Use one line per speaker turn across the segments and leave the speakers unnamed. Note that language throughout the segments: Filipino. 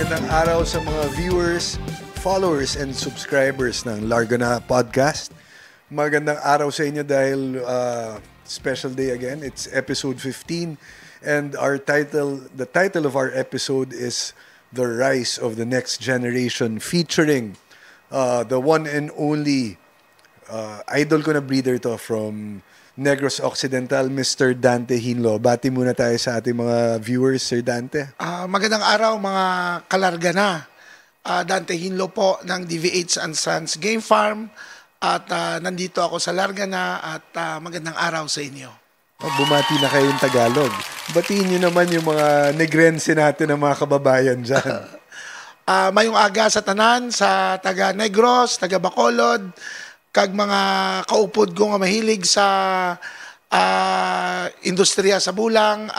magandang araw sa mga viewers, followers, and subscribers ng Larga Na Podcast. Magandang araw sa inyo dahil special day again. It's episode 15 and the title of our episode is The Rise of the Next Generation, featuring the one and only idol ko na breeder to from Negros Occidental, Mr. Dante Hinlo. Bati muna tayo sa ating mga viewers, Sir Dante.
Magandang araw mga kalarga na. Dante Hinlo po ng DVH and Sons Game Farm at nandito ako sa Larga na at magandang araw sa inyo.
Bumati na kayong Tagalog. Batiin nyo naman yung mga Negrense natin ng mga kababayan dyan.
Mayong aga sa tanan, sa taga Negros, taga Bacolod, kag mga kaupod ko nga mahilig sa industriya sa bulang,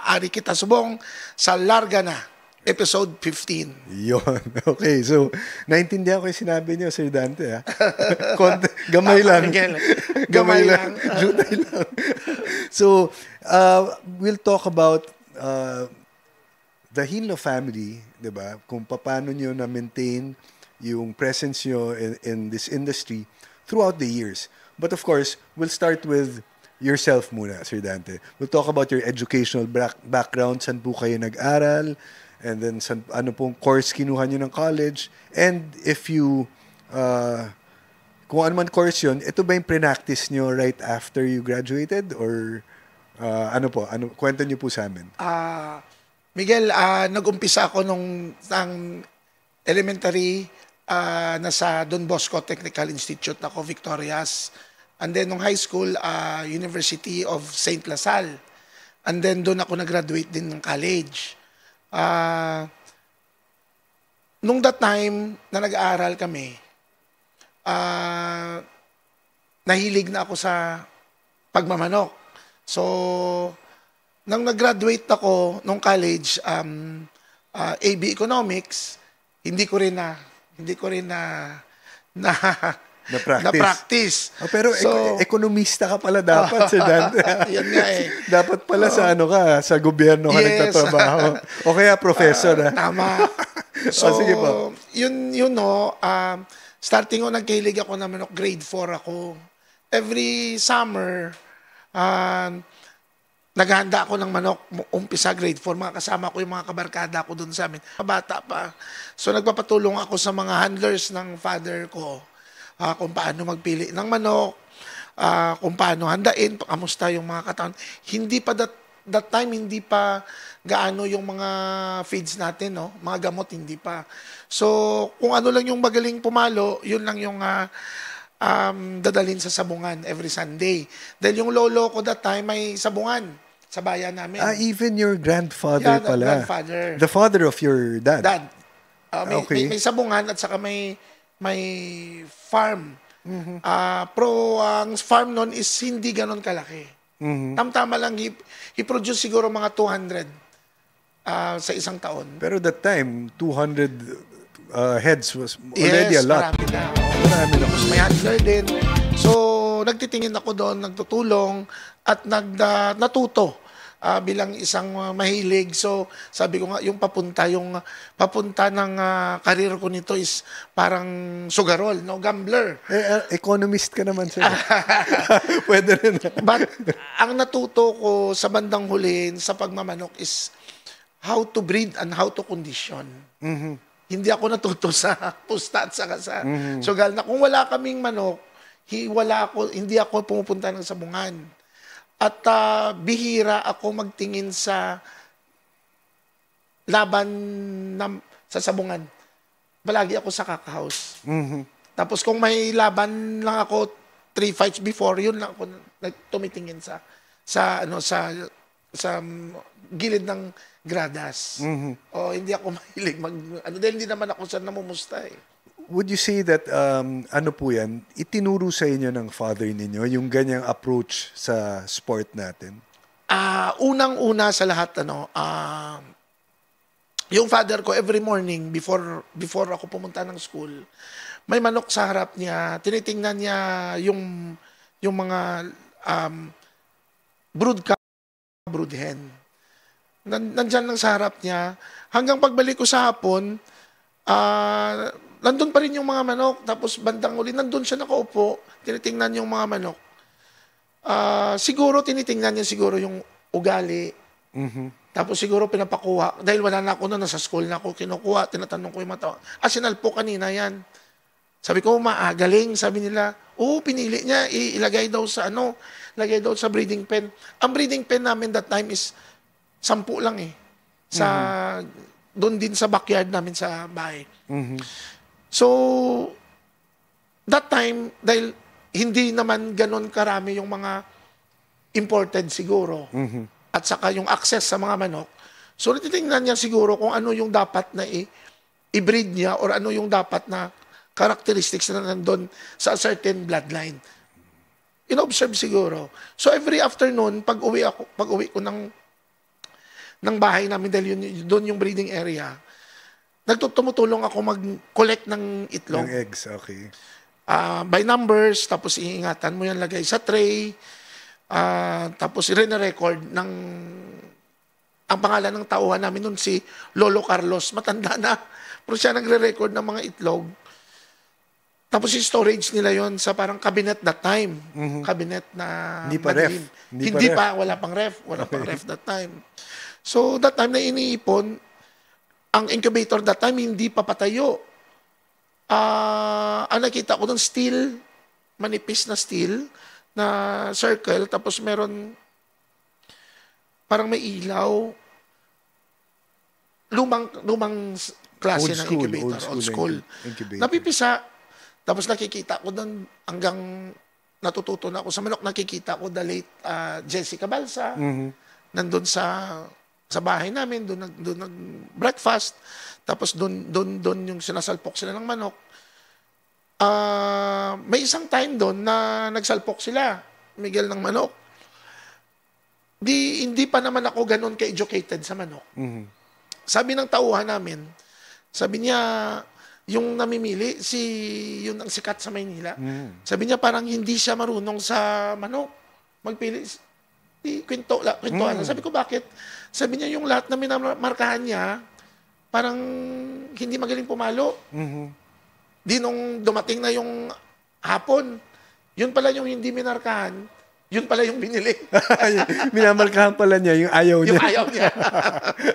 ari kita subong sa Larga na, episode 15.
Yon. Okay, so naintindihan ko yung sinabi niyo, Sir Dante. Gamay lang. Gamay lang. Jutay lang. So, we'll talk about the Hinlo family, di ba? Kung paano nyo na-maintain yung presence nyo in this industry throughout the years. But of course, we'll start with yourself muna, Sir Dante. We'll talk about your educational background, saan po kayo nag-aral, and then ano pong course kinuha nyo ng college, and if you, kung ano man course yun, ito ba yung pre-practice nyo right after you graduated, or kwento nyo po sa amin.
Miguel, nag-umpisa ako nung elementary, nasa Don Bosco Technical Institute ako, Victorias. And then, nung high school, University of St. Lasal. And then, doon ako nag-graduate din ng college. Nung that time na nag-aaral kami, nahilig na ako sa pagmamanok. So, nang nag-graduate ako nung college, AB Economics, hindi ko rin na-practice.
Pero ekonomista ka pala dapat, Sir Dante.
Yan nga eh.
Dapat pala sa sa gobyerno ka nagtatrabaho. O kaya professor.
Tama. So,
sige po.
Starting ko, nagkahilig ako naman, grade 4 ako. Every summer, naghahanda ako ng manok, umpisa grade 4, mga kasama ko yung mga kabarkada ko doon sa amin. Bata pa. So nagpapatulong ako sa mga handlers ng father ko, kung paano magpili ng manok, kung paano handain, kamusta yung mga katawan. Hindi pa that time, hindi pa gaano yung mga feeds natin, no? Mga gamot, hindi pa. So kung ano lang yung magaling pumalo, yun lang yung dadalhin sa sabungan every Sunday. Dahil yung lolo ko that time may sabungan sa bayan namin.
Even your grandfather pala.
Grandfather.
The father of your dad.
Dad. May sabungan at saka may farm. Mm-hmm. Ang farm nun is hindi ganon kalaki. Mm-hmm. Tamtama lang, he produce siguro mga 200 sa isang taon.
Pero that time, 200 heads was already a lot.
Marami na. Tapos may handler din. So, nagtitingin ako doon, nagtutulong, at natuto bilang isang mahilig. So, sabi ko nga, yung papunta ng karir ko nito is parang sugarol, no? Gambler.
Economist ka naman, sir. Pwede rin.
But, ang natuto ko sa bandang huli sa pagmamanok is how to breed and how to condition. Mm-hmm. Hindi ako natuto sa pusta at saka sa sugal. Na kung wala kaming manok, hindi ako pumupunta ng sabungan. At bihira ako magtingin sa laban sa sabungan. Palagi ako sa kaka-house. Mm-hmm. Tapos kung may laban lang ako 3 fights before, yun lang ako tumitingin sa gilid ng gradas. Mm-hmm. O hindi ako mahilig dahil hindi naman ako sa namumusta eh.
Would you say that, po yan, itinuro sa inyo ng father ninyo, yung ganyang approach sa sport natin?
Unang-una sa lahat, yung father ko, every morning, before ako pumunta ng school, may manok sa harap niya, tinitingnan niya yung mga brood hen. Nandyan lang sa harap niya. Hanggang pagbalik ko sa hapon, nandun pa rin yung mga manok. Tapos bandang uli, nandun siya nakaupo. Tinitingnan yung mga manok. Siguro tinitingnan niya siguro yung ugali. Tapos siguro pinapakuha. Dahil wala na ako noon, nasa school na ako, kinukuha, tinatanong ko yung mga tao. Sinalpo kanina yan. Sabi ko, galing. Sabi nila, pinili niya, ilagay daw sa lagay daw sa breeding pen. Ang breeding pen namin that time is 10 lang eh. Doon din sa backyard namin sa bahay. So, that time, dahil hindi naman ganon karami yung mga imported siguro. At saka yung access sa mga manok. So, natitingnan niya siguro kung ano yung dapat na i-breed niya or ano yung dapat na characteristics na nandun sa certain bloodline. In-observe siguro. So, every afternoon, pag uwi ko ng bahay namin, dahil doon yung breeding area, tumutulong ako mag-collect ng itlog.
Ng eggs, okay.
By numbers, tapos iingatan mo yan, lagay sa tray, tapos i-record ng ang pangalan ng tauhan namin nun si Lolo Carlos. Matanda na. Pero siya nagre-record ng mga itlog. Tapos yung storage nila yon sa parang cabinet that time. Cabinet na
hindi pa ref.
Hindi pa, wala pang ref. Wala pang ref that time. So that time na iniipon, ang incubator that time hindi pa patayo. Ang nakita ko doon steel, manipis na steel, na circle, tapos meron parang may ilaw. Lumang klase ng incubator. Old school. Napipisa. Tapos nakikita ko doon hanggang natututo na ako sa manok. Nakikita ko the late Jessica Balsa. Nandun sa bahay namin. Doon nag-breakfast. Tapos doon yung sinasalpok sila ng manok. May isang time doon na nagsalpok sila, Miguel, ng manok. Hindi pa naman ako ganun ka-educated sa manok. Sabi ng tauhan namin, sabi niya, yung namimili, yun ang sikat sa Maynila. Sabi niya parang hindi siya marunong sa manok. Magpili, kwentuhan. Sabi ko, bakit? Sabi niya, yung lahat na minamarkahan niya, parang hindi magaling pumalo. Di nung dumating na yung hapon, yun pala yung hindi minarkahan, yun pala yung binili.
Minamarkahan pala niya yung ayaw niya.
Yung ayaw niya.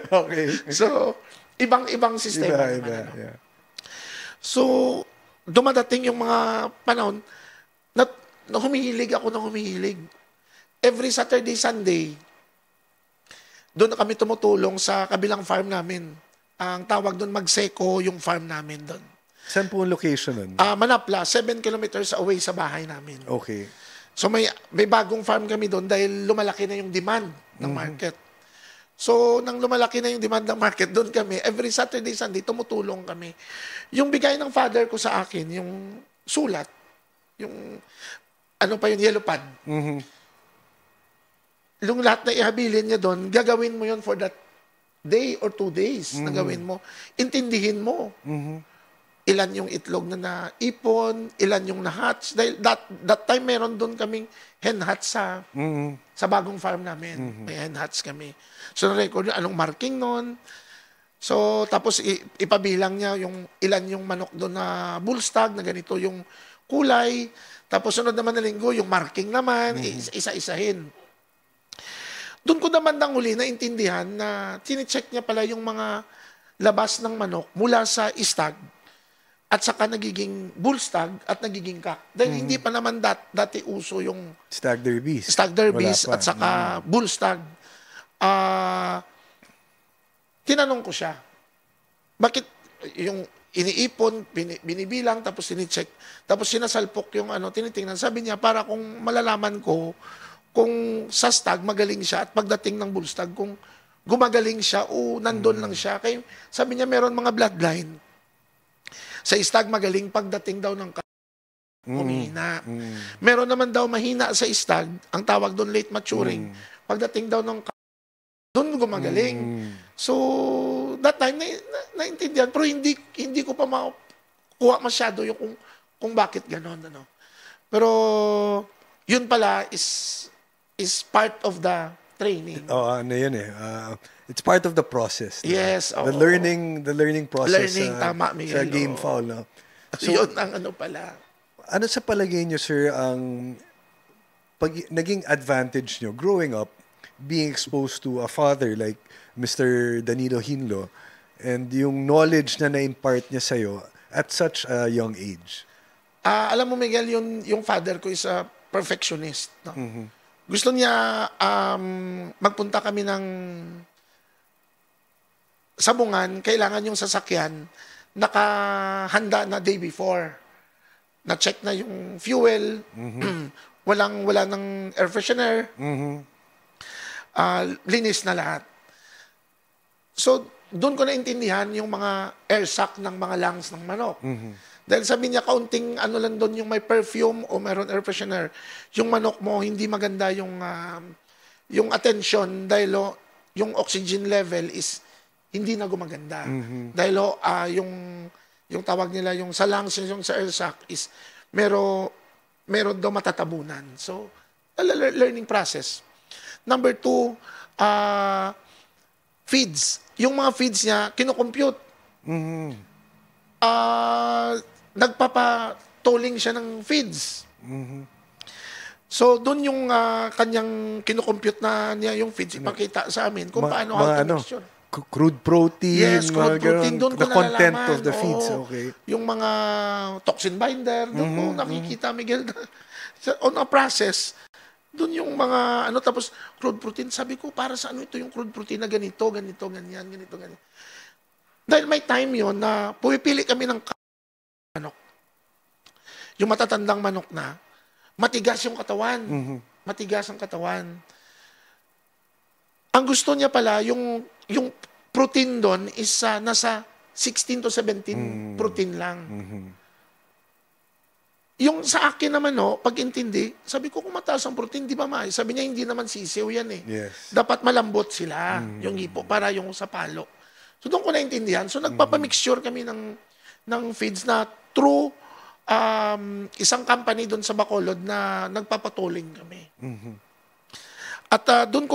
Okay.
So, ibang sistema naman.
Yeah.
So, dumadating yung mga panahon na humihilig ako ng humihilig. Every Saturday, Sunday, doon na kami tumutulong sa kabilang farm namin. Ang tawag doon, Magseko yung farm namin doon.
Saan po ang location nun?
Manapla, 7 kilometers away sa bahay namin.
Okay.
So may bagong farm kami doon dahil lumalaki na yung demand ng market. So nang lumalaki na yung demand ng market, doon kami, every Saturday, Sunday, tumutulong kami. Yung bigay ng father ko sa akin, yung sulat, yung yellow pad. Yung lahat na ihabilin niya doon, gagawin mo yon for that day or 2 days na gawin mo. Intindihin mo. Ilan yung itlog na naipon, ilan yung na-hatch. Dahil that time meron doon kaming hen hatch sa bagong farm namin. May hen hatch kami. So na-record yung anong marking noon. So tapos ipabilang niya yung ilan yung manok doon na bull stag, na ganito yung kulay. Tapos sunod naman na linggo, yung marking naman, isa-isahin. Doon ko naman nang huli naintindihan na tinicheck niya pala yung mga labas ng manok mula sa stag at saka nagiging bull stag at nagiging cock. Dahil hindi pa naman dati uso yung
stag derbies.
Stag derbies at saka bull stag. Tinanong ko siya, bakit yung iniipon, binibilang, tapos sinicheck, tapos sinasalpok yung tinitingnan. Sabi niya, para kung malalaman ko kung sa stag magaling siya at pagdating ng bull stag, kung gumagaling siya o nandun lang siya. Kaya sabi niya, meron mga bloodline. Sa stag magaling, pagdating daw ng humihina. Meron naman daw mahina sa stag, ang tawag doon late maturing. Pagdating daw ng doon gumagaling. So, that time, naintindihan. Pero hindi ko pa makuha masyado yung kung bakit ganon. Pero, yun pala is part of the training.
Ano yun eh. It's part of the process.
Yes,
The learning process.
Learning, tama, Miguel,
Sa game foul. No?
So, yun ang ano pala.
Ano sa palagay niyo, sir, ang naging advantage niyo growing up, being exposed to a father like Mr. Danilo Hinlo, and yung knowledge na na-impart niya sa'yo at such a young age?
Alam mo, Miguel, yung father ko is a perfectionist. No? Gusto niya magpunta kami ng sabungan, kailangan yung sasakyan nakahanda na day before. Na-check na yung fuel, wala ng air freshener, linis na lahat. So, doon ko naintindihan yung mga air sac ng mga lungs ng manok. Dahil sabi niya, kaunting ano lang doon yung may perfume o mayroon air freshener. Yung manok mo, hindi maganda yung attention dahil yung oxygen level is hindi na gumaganda. Dahil yung tawag nila, yung sa lungs, yung sa air sac is meron daw matatabunan. So, learning process. Number 2, feeds. Yung mga feeds niya, kinocompute. Nagpapa-tolling siya ng feeds. So, doon yung kanyang kinocompute na niya yung feeds, ipakita sa amin kung paano how to make sure.
Crude protein.
Yes, crude protein. Doon ko
the content
nalalaman.
of the feeds. Okay.
Yung mga toxin binder, doon ko nakikita, Miguel, on a process, doon yung mga, tapos crude protein, sabi ko, para sa ano ito yung crude protein na ganito, ganyan. Dahil may time yon na pumipili kami ng manok. Yung matatandang manok na, matigas yung katawan. Matigas ang katawan. Ang gusto niya pala, yung protein doon is nasa 16 to 17 protein lang. Yung sa akin naman, pag-intindi, sabi ko kung mataas ang protein, di ba sabi niya, hindi naman sisiw yan eh.
Yes.
Dapat malambot sila, yung hipo, para yung sa palo. So doon ko naintindihan. So nagpapamixture kami ng feeds na through isang company doon sa Bacolod na nagpapatuling kami. At doon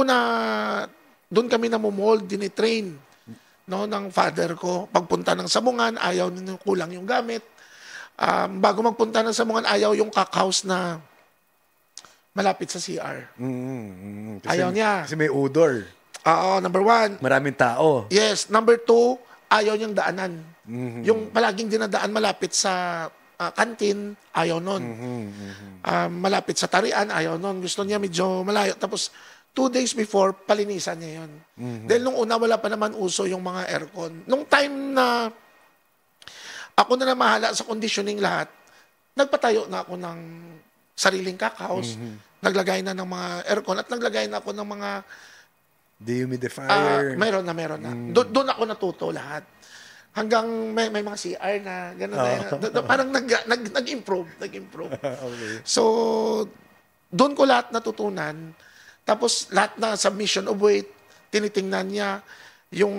kami namumold, dinitrain ng father ko. Pagpunta ng sabungan, ayaw nyo kulang yung gamit. Bago magpunta ng sabungan, ayaw yung cockhouse na malapit sa CR. Ayaw niya.
Kasi may odor.
Number 1.
Maraming tao.
Yes. Number 2, ayaw niyang daanan. Yung palaging dinadaan malapit sa kantin, ayaw nun. Malapit sa tarian, ayaw nun. Gusto niya medyo malayo. Tapos, 2 days before, palinisan niya yun. Dahil nung una, wala pa naman uso yung mga aircon. Nung time na ako na mahala sa conditioning lahat, nagpatayo na ako ng sariling cockhouse, naglagay na ng mga aircon, at naglagay na ako ng mga
dehumidifier.
Meron na. Doon ako natuto lahat. Hanggang may mga CR na gano'n na. Parang nag-improve.
Okay.
So, doon ko lahat natutunan. Tapos, lahat na submission of weight, tinitingnan niya yung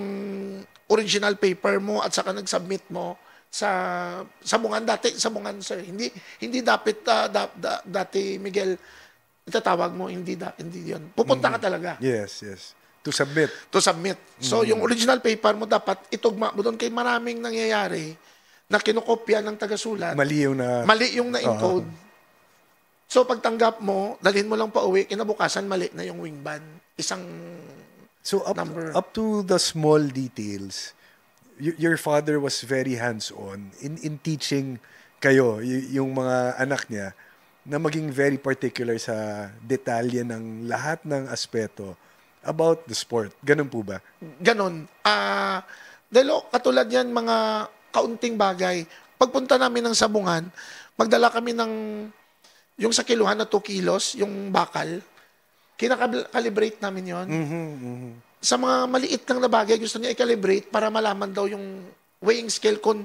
original paper mo at saka nag-submit mo sa sabungan. Dati, sabungan, sir. Hindi dapat, dati, Miguel, itatawag mo, hindi yun. Pupunta ka talaga.
Yes. To submit.
So, yung original paper mo dapat itugma mo doon kay maraming nangyayari na kinokopya ng tagasulat.
Mali yung
na-encode. So, pagtanggap mo, dalhin mo lang pa uwi, kinabukasan, mali na yung wing band. Isang number.
Up to the small details, your father was very hands-on in teaching kayo, yung mga anak niya, na maging very particular sa detalye ng lahat ng aspeto about the sport. Ganun po ba?
Ganun. Dahil katulad yan, mga kaunting bagay. Pagpunta namin ng sabungan, magdala kami ng yung sa kiluhan na 2 kilos, yung bakal, kinakalibrate namin yon. Sa mga maliit lang na bagay, gusto niya i-calibrate para malaman daw yung weighing scale kung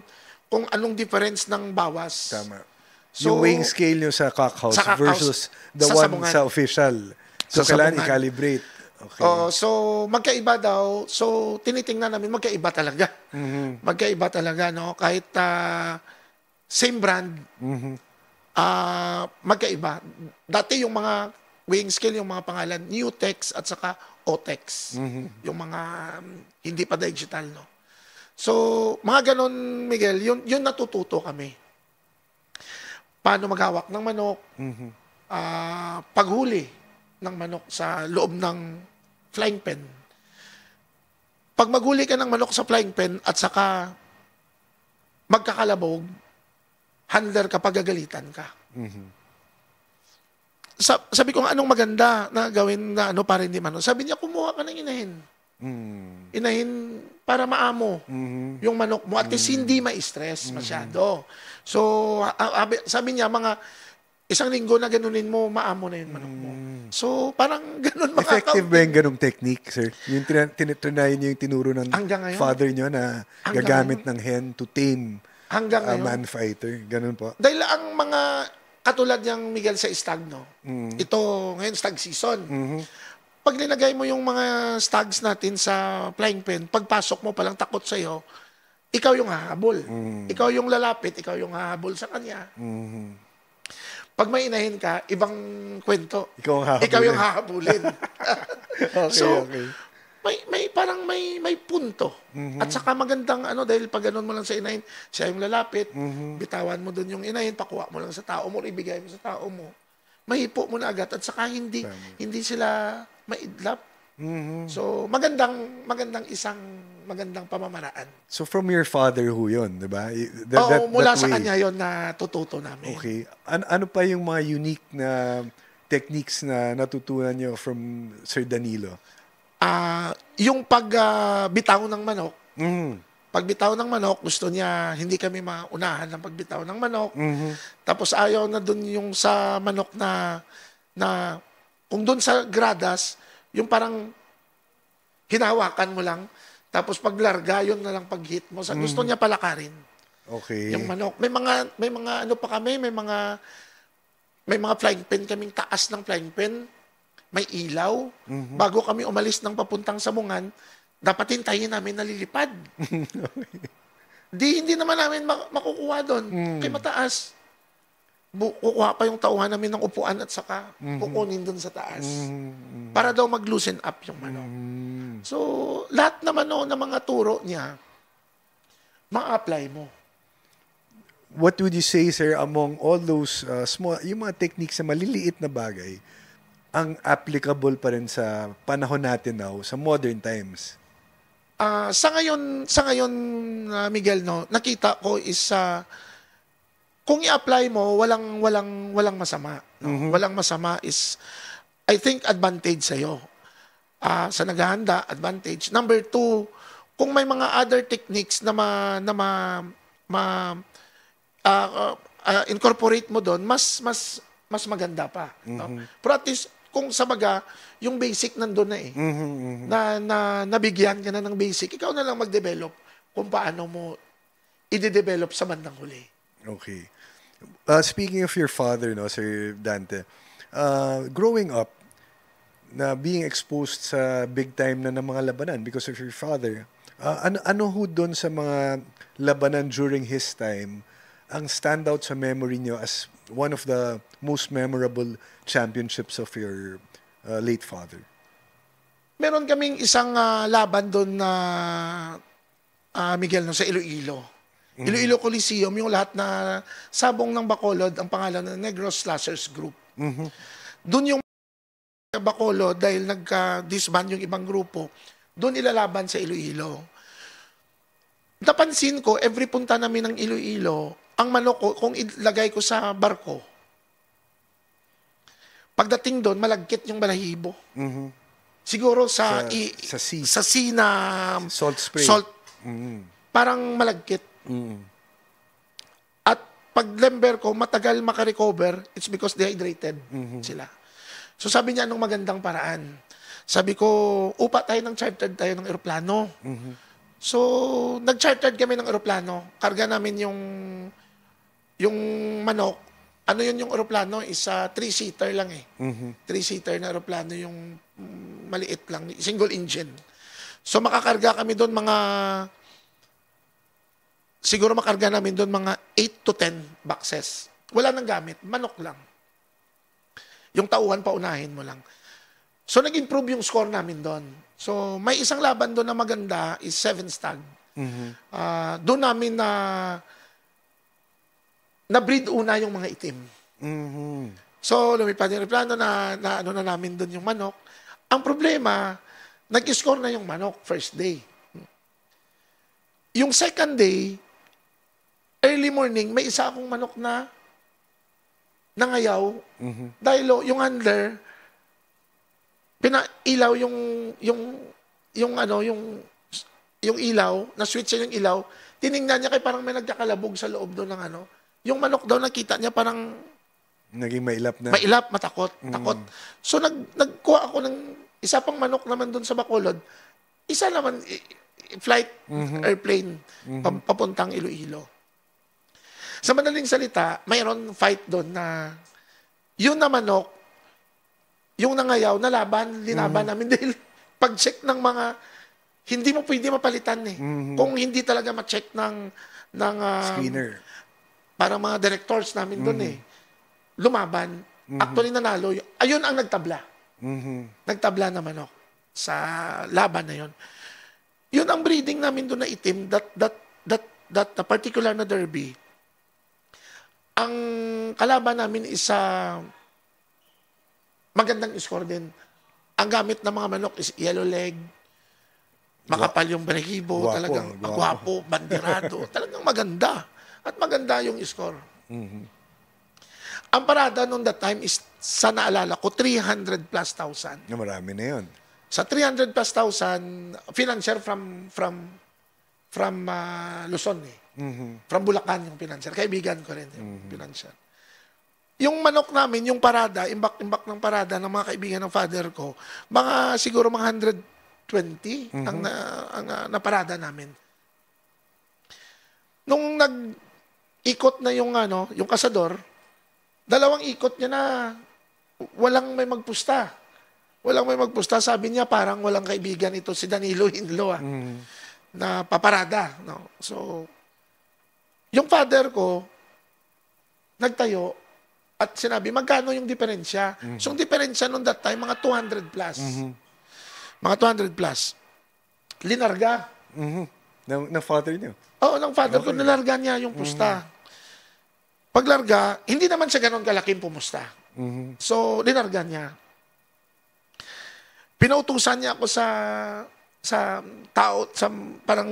anong difference ng bawas.
Tama. So, yung weighing scale nyo sa cockhouse versus the one sabungan. Sa official. So, kailangan i-calibrate. Okay.
So, magkaiba daw. So, tinitingnan namin, magkaiba talaga. Magkaiba talaga, no? Kahit same brand, magkaiba. Dati yung mga weighing scale, yung mga pangalan, Nutex at saka Otex. Yung mga hindi pa digital, no? So, mga ganon, Miguel, yun natututo kami. Paano maghawak ng manok, paghuli ng manok sa loob ng flying pen. Pag maghuli ka ng manok sa flying pen at saka magkakalabog, handler ka, pagagalitan ka. Sabi ko nga, anong maganda na gawin na para hindi manok? Sabi niya, kumuha ka ng inahin. Inahin para maamo yung manok mo at least hindi ma-stress masyado. So, sabi niya, mga isang linggo na ganunin mo, maamo na yung manok mo. So, parang ganun mga
Effective ba yung ganung technique, sir? Yung tinry niyo yung tinuro ng father niyo na gagamit ng hen to tame a man fighter. Ganun po.
Dahil ang mga katulad niyang Miguel sa stag, no? Ito, ngayon, stag season. Pag nilagay mo yung mga stags natin sa flying pen, pagpasok mo palang takot sa'yo, ikaw yung hahabol. Ikaw yung lalapit, ikaw yung hahabol sa kanya. Pag may inahin ka, ibang kwento. Ikaw yung hahabulin.
Okay.
Parang may punto. At saka magandang dahil pag ganun mo lang sa inahin, siya yung lalapit, bitawan mo dun yung inahin, pakuha mo lang sa tao mo, ibigay mo sa tao mo. Mahipo mo na agad at saka hindi sila maidlap. So, magandang pamamaraan.
So, from your father ho yun, di ba?
Mula sa kanya yun na tututo namin.
Okay. Ano pa yung mga unique na techniques na natutunan nyo from Sir Danilo?
Yung pagbitaw ng manok, pagbitaw ng manok, gusto niya, hindi kami maunahan ng pagbitaw ng manok. Tapos ayaw na dun yung sa manok na kung dun sa gradas, yung parang hinawakan mo lang, tapos paglarga, yun na lang pag-hit mo. Gusto niya palakarin.
Okay.
Yung manok. May mga ano pa kami, may mga flying pen kaming taas ng flying pen. May ilaw. Bago kami umalis ng papuntang Samungan, dapat hintayin namin nalilipad. Hindi naman namin makukuha doon. Kay mataas. Kukuha pa yung tauhan namin ng upuan at saka kukunin doon sa taas. Para daw mag-loosen up yung manok. So, lahat naman ng mga turo niya, ma-apply mo.
What would you say, sir, among all those yung mga techniques na maliliit na bagay, ang applicable pa rin sa panahon natin now, sa modern times?
Sa ngayon, Miguel, no, nakita ko is kung i-apply mo, walang masama. No? Walang masama is, I think, advantage sa'yo. Sa naghahanda, advantage. Number 2, kung may mga other techniques na incorporate mo doon, mas maganda pa. No? Pero at least, kung sa baga, yung basic nandun na eh. Na nabigyan ka na ng basic, ikaw na lang mag-develop kung paano mo i-develop sa bandang huli.
Okay. Speaking of your father, no, Sir Dante, growing up, na being exposed sa big time na ng mga labanan because of your father, ano ho doon sa mga labanan during his time ang standout sa memory niyo as one of the most memorable championships of your late father?
Meron kaming isang laban doon na Miguel, no, sa Iloilo. Iloilo Coliseum, yung lahat na sabong ng Bacolod, ang pangalan ng Negros Slashers Group. Doon yung Bacolod, dahil nagka-disband yung ibang grupo, doon ilalaban sa Iloilo. Napansin ko, every punta namin ng Iloilo, ang manok ko, kung ilagay ko sa barko, pagdating doon, malagkit yung balahibo. Siguro sa sea na
salt spray.
Parang malagkit. At pag lember ko, matagal makarecover, it's because dehydrated sila. So sabi niya, anong magandang paraan? Sabi ko, upa tayo chartered tayo ng eroplano. So, nag-chartered kami ng eroplano. Karga namin yung manok. Ano yun yung eroplano? Isa 3-seater lang eh. 3-seater na eroplano yung maliit lang. Single engine. So, makakarga kami doon siguro makarga namin doon mga 8 to 10 boxes. Wala nang gamit. Manok lang. Yung tauhan, paunahin mo lang. So, nag-improve yung score namin doon. So, may isang laban doon na maganda is 7 stag. Doon namin na-breed una yung mga itim. So, lumipad yung plano na ano na namin doon yung manok. Ang problema, nag-score na yung manok first day. Yung second day, early morning, may isa akong manok na nangayaw. Dahil yung handler, pinailaw yung ilaw, na-switch niya yung ilaw, tiningnan niya kay parang may nagkakalabog sa loob doon ng ano. Yung manok daw, nakita niya parang
naging mailap na.
Mailap, matakot, takot. So, nagkuha ako ng isa pang manok naman doon sa Bacolod. Isa naman, flight, airplane, papuntang Iloilo. Sa madaling salita, mayroon fight doon na yun na manok, yung nangayaw, linaban namin dahil pag-check ng mga, hindi mo pwede mapalitan eh. Kung hindi talaga ma-check ng
screener.
Parang mga directors namin doon eh. Lumaban. Actually, nanalo. Ayun ang nagtabla. Nagtabla na manok sa laban na yun. Yun ang breeding namin doon na itim, that particular na derby. Ang kalaban namin is magandang score din. Ang gamit ng mga manok is yellow leg, makapal yung balahibo, talagang gwapo, bandirado, talagang maganda. At maganda yung score. Ang parada noon that time is, sa naalala ko, 300 plus thousand.
Marami na yun.
Sa 300 plus thousand, financier from Luzon eh. From Bulacan yung financier. Kaibigan ko rin yung financier. Yung manok namin, yung parada, imbak ng parada ng mga kaibigan ng father ko, siguro mga 120 ang naparada namin. Nung nag-ikot na yung kasador, 2 ikot niya na walang may magpusta. Walang may magpusta. Sabi niya parang walang kaibigan ito si Danilo Hinlo na paparada. No? So, yung father ko, nagtayo at sinabi, magkano yung diferensya? So, yung diferensya noon that time, mga 200 plus. Mga 200 plus. Linarga.
Ng father niyo?
Oo, ng father ko, nilarga niya yung pusta. Paglarga, hindi naman siya ganon kalaking pumusta. So, linarga niya. Pinautusan niya ako sa tao, sa parang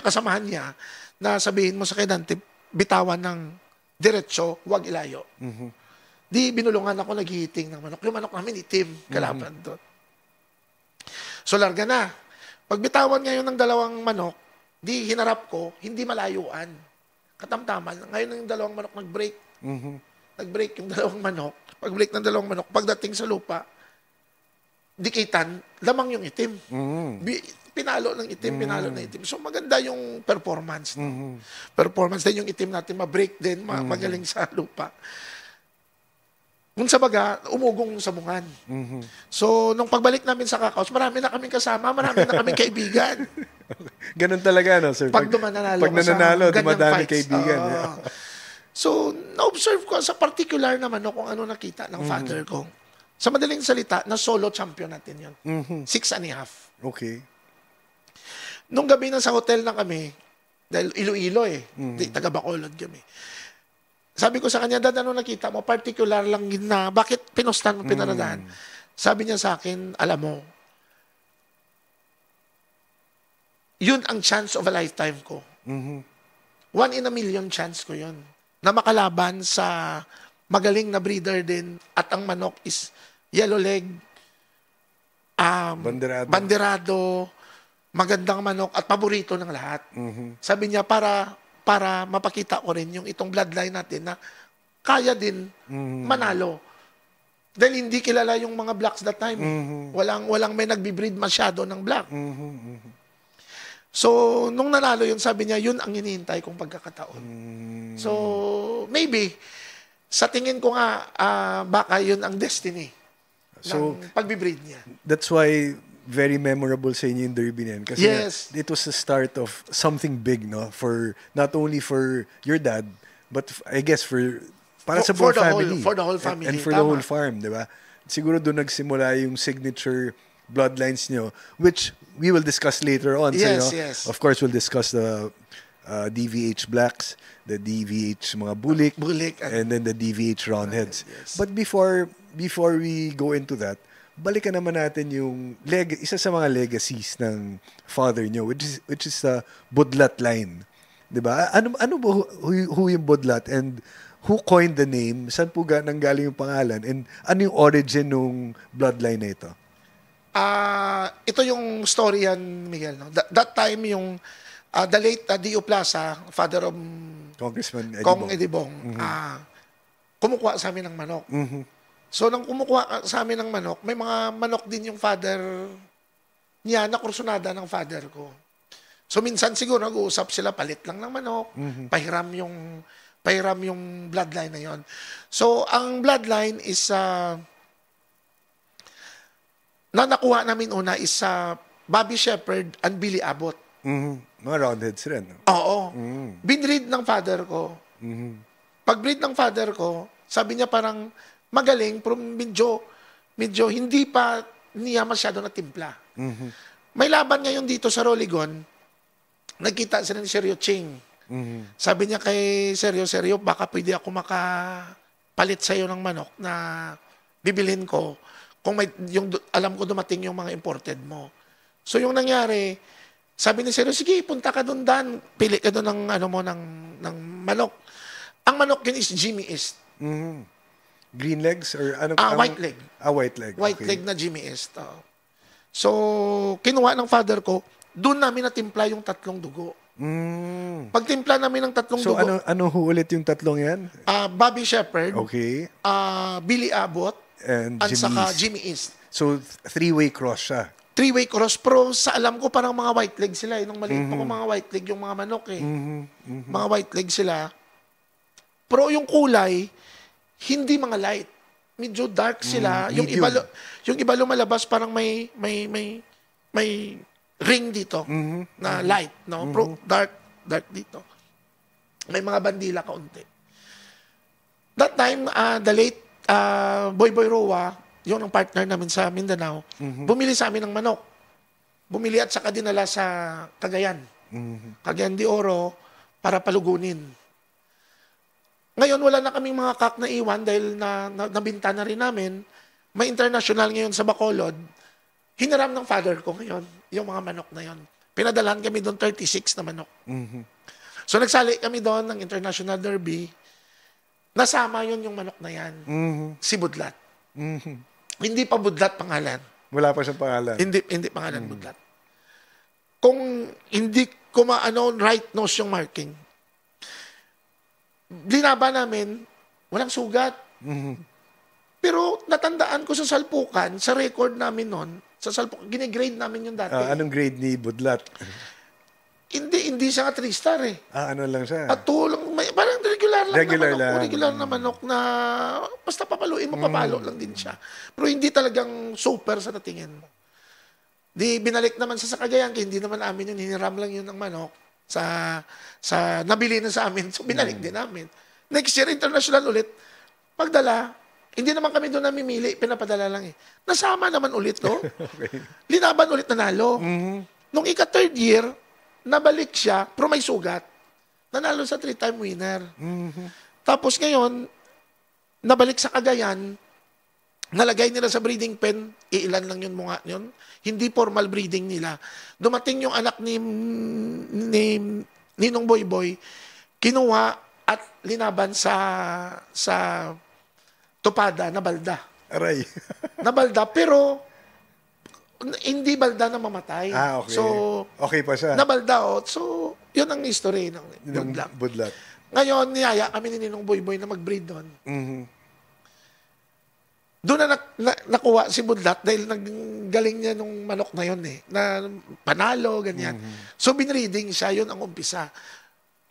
kasamahan niya, na sabihin mo sa kay Dante, bitawan ng diretso, huwag ilayo. Di binulungan ako naghihiting ng manok. Yung manok namin itim, kalaban doon. So, larga na. Pagbitawan ngayon ng 2 manok, di hinarap ko, hindi malayuan. Katamtaman. Ngayon yung 2 manok nag-break. Nag-break yung 2 manok. Pag-break ng 2 manok, pagdating sa lupa, dikitan, lamang yung itim. Pinalo ng itim, pinalo ng itim. So maganda yung performance. No? Performance din yung itim natin, ma-break din, magaling sa lupa. Kung sa baga, umugong sa bungan. So, nung pagbalik namin sa Kakaos, marami na kaming kasama, marami na kaming kaibigan.
Ganun talaga, no, sir?
Pag
nananalo, dumadami kaibigan.
So, na-observe ko sa particular naman kung ano nakita ng father ko. Sa madaling salita, na solo champion natin yun. 6.5.
Okay.
Nung gabi na sa hotel na kami, dahil Iloilo taga Bacolod kami. Sabi ko sa kanya, Dad, ano nakita mo? Particular lang na, bakit pinustan mo, pinaradahan? Sabi niya sa akin, alam mo, yun ang chance of a lifetime ko. 1 in a million chance ko yun. Na makalaban sa magaling na breeder din at ang manok is yellow leg, banderado, magandang manok at paborito ng lahat. Sabi niya, para mapakita ko rin yung itong bloodline natin na kaya din manalo. Dahil hindi kilala yung mga blacks that time. Walang may nagbi-breed masyado ng black. So, nung nanalo yun, sabi niya, yun ang hinihintay kong pagkakataon. So, maybe, sa tingin ko nga, baka yun ang destiny ng pagbi-breed niya.
That's why very memorable sa inyo yung derby niyan. Kasi it was the start of something big, no? For not only for your dad, but I guess for para sa buong family.
For the whole family.
And for the whole farm, di ba? Siguro doon nagsimula yung signature bloodlines nyo, which we will discuss later on.
Yes,
so,
yes.
Of course, we'll discuss the DVH Blacks, the DVH mga bulik, and then the DVH Roundheads.
Yes.
But before we go into that, balikan naman natin yung isa sa mga legacies ng father nyo, which is the Budlat line. 'Di ba? Ano ba who yung Budlat, and who coined the name? Saan po nanggaling yung pangalan? And ano yung origin ng bloodline na ito?
Ito yung story yan, Miguel. No? That time yung the late D.O. Plaza, father of
Congressman
Eddie Bong, kumukuha sa amin ng manok.
Mm-hmm.
So, nang kumukuha sa amin ng manok, may mga manok din yung father niya na kursunada ng father ko. So, minsan siguro nag-uusap sila, palit lang ng manok, pahiram yung bloodline na yon. So, ang bloodline is, na nakuha namin una is Bobby Shepherd and Billy Abbott.
Mm-hmm. Mga Roundheads rin. No?
Oo. Binread ng father ko. Pag-breed ng father ko, sabi niya parang magaling, pero medyo hindi pa niya masyado na timpla. May laban ngayon dito sa Roligon, nagkita sila ni Sergio Ching. Sabi niya kay Sergio, baka pwede ako makapalit sa'yo ng manok na bibilhin ko kung alam ko dumating yung mga imported mo. So yung nangyari, sabi ni Sergio, sige, punta ka doon, Dan. Pili ka doon ng manok. Ang manok yun is Jimmy East.
Green legs or ano?
White leg.
White leg.
White leg na Jimmy East. So, kinuha ng father ko, doon namin natimpla yung 3 dugo. Pagtimpla namin ng 3 dugo.
So, ano ulit yung 3 yan?
Bobby Shepherd.
Okay.
Billy Abbott.
And
Jimmy East.
So, 3-way cross siya.
3-way cross. Pero sa alam ko, parang mga white leg sila. Nung maliit pa ko, mga white leg yung mga manok eh. Mga white leg sila. Pero yung kulay, hindi mga light. Medyo dark sila. Yung iba lumalabas parang may ring dito na light, no? Pero dark dito. May mga bandila kaunti. That time, the late Boy Roa, yung ang partner namin sa Mindanao, bumili sa amin ng manok. Bumili at saka dinala sa Cagayan. Cagayan de Oro para palugunin. Ngayon, wala na kaming mga kak na iwan dahil nabinta na rin namin. May international ngayon sa Bacolod. Hinaram ng father ko ngayon, yung mga manok na yon. Pinadalan kami doon 36 na manok. So, nagsali kami doon ng International Derby. Nasama yun yung manok na yan. Si Budlat. Hindi pa Budlat pangalan.
Wala pa siyang pangalan.
Hindi pangalan Budlat. Kung hindi ko right nose yung marking, linaban namin, walang sugat. Pero natandaan ko sa salpukan, sa record namin noon, gine-grade namin yung dati.
Anong grade ni Budlat?
Hindi siya nga 3-star eh.
Ano lang siya?
At lang, parang regular
lang.
Regular na manok na basta papaluin mo, papalo lang din siya. Pero hindi talagang super sa natingin mo. Di binalik naman sa Cagayan, hindi naman amin yun, hiniram lang yun ng manok sa nabili na sa amin. So, binalik din namin. Next year, international ulit. Pagdala, hindi naman kami doon namimili, pinapadala lang eh. Nasama naman ulit, no?
Okay.
Linaban ulit nanalo. Nung ika-3rd year, nabalik siya, pero may sugat. Nanalo sa 3-time winner. Tapos ngayon, nabalik sa Cagayan, nalagay nila sa breeding pen, ilan lang yun mga yun. Hindi formal breeding nila. Dumating yung anak ni Ninong Boy, kinuha at linaban sa Topada na balda.
Aray.
Na balda, pero hindi balda na mamatay.
Okay.
So,
okay pa siya.
Na balda, so, yun ang history ng
Budlat.
Ngayon, niyaya kami ni Ninong Boy na mag-breed doon. Doon na nakuha si Budlat dahil naggaling niya nung manok na yun eh. Na panalo, ganyan. So, binreading siya, yun ang umpisa.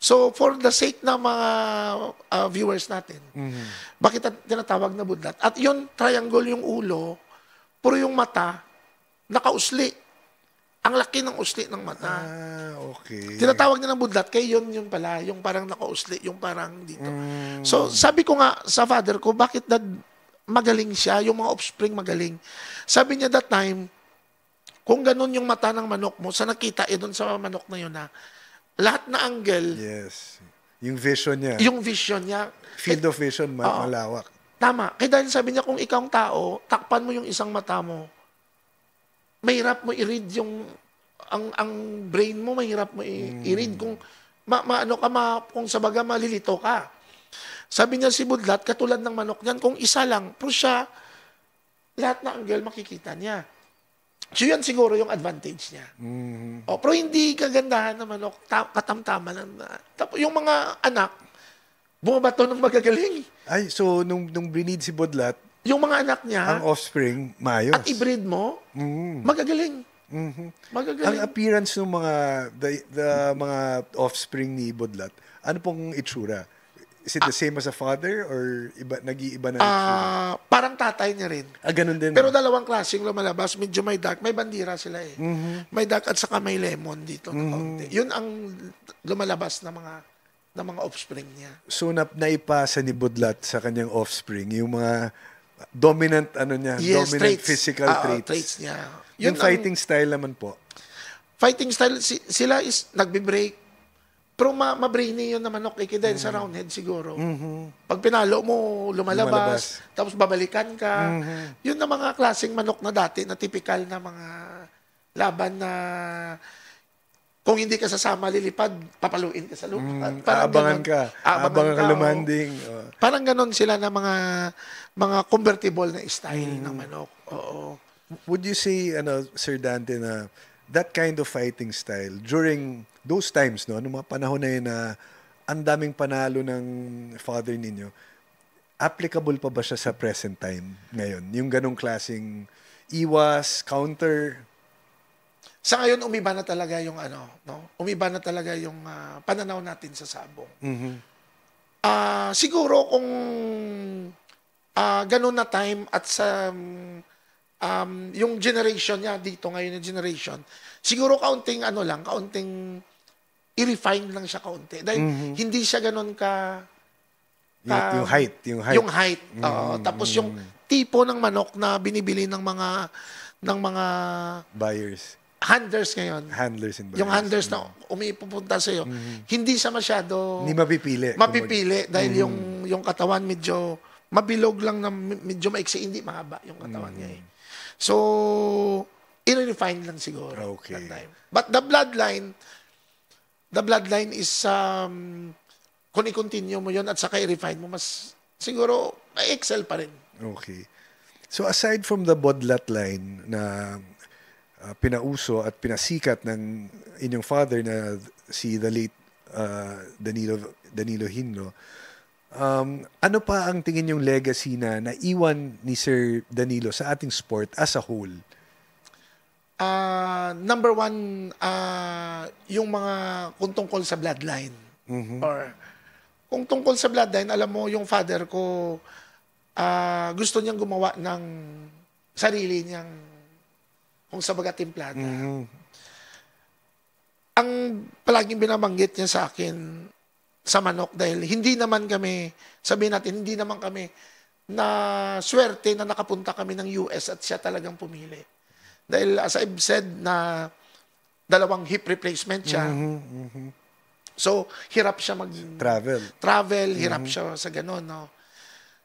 So, for the sake ng mga viewers natin, bakit tinatawag na Budlat? At yun, triangle yung ulo, puro yung mata, nakausli. Ang laki ng usli ng mata.
Okay.
Tinatawag niya ng budlat, kaya yun pala, yung parang naka-usli, yung parang dito. So, sabi ko nga sa father ko, bakit dad magaling siya, yung mga offspring magaling. Sabi niya that time, kung ganun yung mata ng manok mo, sa nakita, doon sa manok na yun na, lahat na angle,
Yes. Yung vision niya.
yung vision niya,
Field of vision, malawak.
tama. Kaya dahil sabi niya, kung ikaw ang tao, takpan mo yung isang mata mo, mahirap mo i-read yung ang brain mo, mahirap mo i-read kung kung sa baga malilito ka. Sabi niya si Budlat, katulad ng manok niyan, kung isa lang, pero siya, lahat na angle makikita niya. So yan siguro yung advantage niya. Pero hindi kagandahan ng manok, katamtama lang na. Tapos yung mga anak, bumabato ng magagaling.
Ay, so nung brinid si Budlat,
Yung mga anak niya,
ang offspring, maayos.
at i-breed mo, magagaling. Magagaling.
Ang appearance ng mga the mga offspring ni Budlat, ano pong itsura? Is it the same as a father or nag-iiba na itsura?
Parang tatay niya rin.
Ganun din.
Pero dalawang klaseng lumalabas, medyo may dark, may bandira sila eh. May dark at saka may lemon dito na kaunti. Yun ang lumalabas na mga offspring niya.
So naipasa ni Budlat sa kanyang offspring yung mga dominant dominant
traits.
physical traits.
Niya.
Yung fighting style naman po.
Fighting style, sila is nagbe-break. Pero ma-brainy yun na manok dahil sa round head siguro. Pag pinalo mo, lumalabas. Tapos babalikan ka. Yun na mga klaseng manok na dati na typical na mga laban na kung hindi ka sasama lilipad, papaluin ka sa lupa.
Aabangan ka lumanding.
Parang ganon sila na mga convertible na style ng manok. Oo.
Would you say, Sir Dante, na that kind of fighting style, during those times, no, nung mga panahon na yun na ang daming panalo ng father ninyo, applicable pa ba siya sa present time ngayon? Yung ganong klaseng iwas, counter?
Sa ngayon, umiba na talaga yung umiba na talaga yung pananaw natin sa sabong. Siguro kung ganun na time at sa yung generation niya dito ngayon, yung generation, siguro kaunting kaunting i-refine lang siya kaunti. Dahil hindi siya ganun
yung height.
Yung height. Tapos yung tipo ng manok na binibili ng mga
buyers.
Handlers ngayon.
Handlers and buyers.
Yung handlers na umipupunta sa iyo, hindi siya masyado
hindi mapipili.
Dahil yung katawan medyo mabilog lang na medyo maiksi, hindi mahaba yung katawan niya eh. So, i-refine lang siguro.
Okay.
That time. But the bloodline is kung i-continue mo yun at saka i-refine mo, mas siguro excel pa rin.
Okay. So aside from the Budlat line na pinauso at pinasikat ng inyong father na si the late Danilo Hinlo, ano pa ang tingin yung legacy na naiwan ni Sir Danilo sa ating sport as a whole?
Number one, yung mga kung tungkol sa bloodline. Or kung tungkol sa bloodline, alam mo, yung father ko, gusto niyang gumawa ng sarili niyang kung sa baga timplada. Ang palaging binabanggit niya sa akin sa manok dahil hindi naman kami, sabihin natin, hindi naman kami na swerte na nakapunta kami ng US at siya talagang pumili. Dahil as I've said na 2 hip replacement siya. So, hirap siya travel, hirap siya sa ganun, no?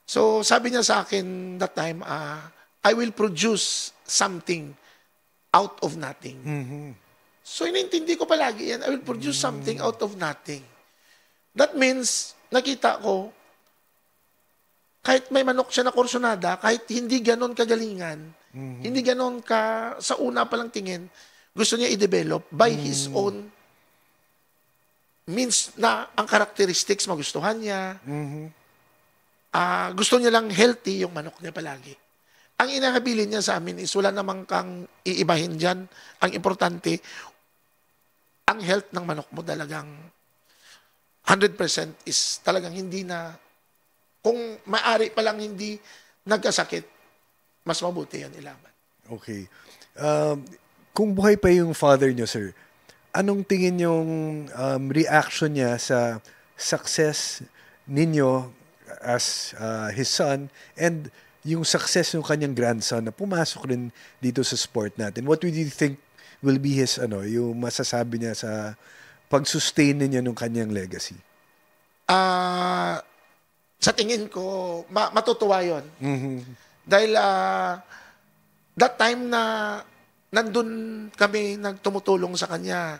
So, sabi niya sa akin that time, I will produce something out of nothing. So, inintindi ko palagi yan, I will produce something out of nothing. That means, nakita ko, kahit may manok siya na kursonada, kahit hindi ganon kagalingan, hindi ganon sa una palang tingin, gusto niya i-develop by his own means na ang characteristics magustuhan niya. Gusto niya lang healthy yung manok niya palagi. Ang inahabilin niya sa amin is wala namang kang iibahin dyan. Ang importante, ang health ng manok mo talagang 100% is talagang hindi na, kung maaari pa lang hindi nagkasakit, mas mabuti yan ilaban.
Okay. kung buhay pa yung father nyo, sir, anong tingin yung reaction niya sa success ninyo as his son and yung success ng kanyang grandson na pumasok rin dito sa sport natin? What would you think will be his, yung masasabi niya sa pag-sustain niya ng kanyang legacy?
Sa tingin ko, matutuwa yun.
Mm-hmm.
Dahil that time na nandun kami nagtumutulong sa kanya,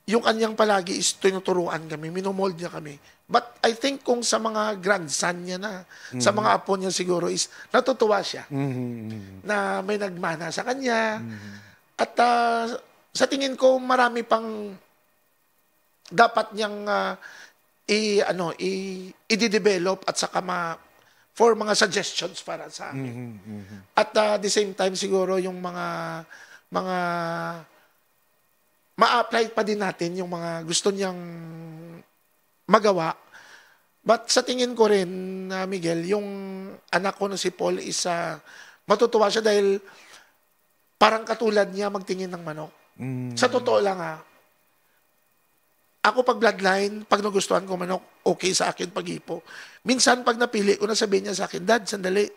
yung kanyang palagi is tinuturuan kami, minomold niya kami. But I think kung sa mga grandson niya na, sa mga apo niya siguro is natutuwa siya na may nagmana sa kanya. At sa tingin ko marami pang dapat niyang i-develop at saka for mga suggestions para sa amin. At the same time siguro yung mga ma-apply pa din natin yung mga gusto niyang magawa. But sa tingin ko rin, Miguel, yung anak ko na si Paul is matutuwa siya dahil parang katulad niya magtingin ng manok. Sa totoo lang ako pag bloodline, pag nagustuhan ko manok, okay sa akin pag-ipo. Minsan pag napili ko na sabihin niya sa akin, Dad, sandali,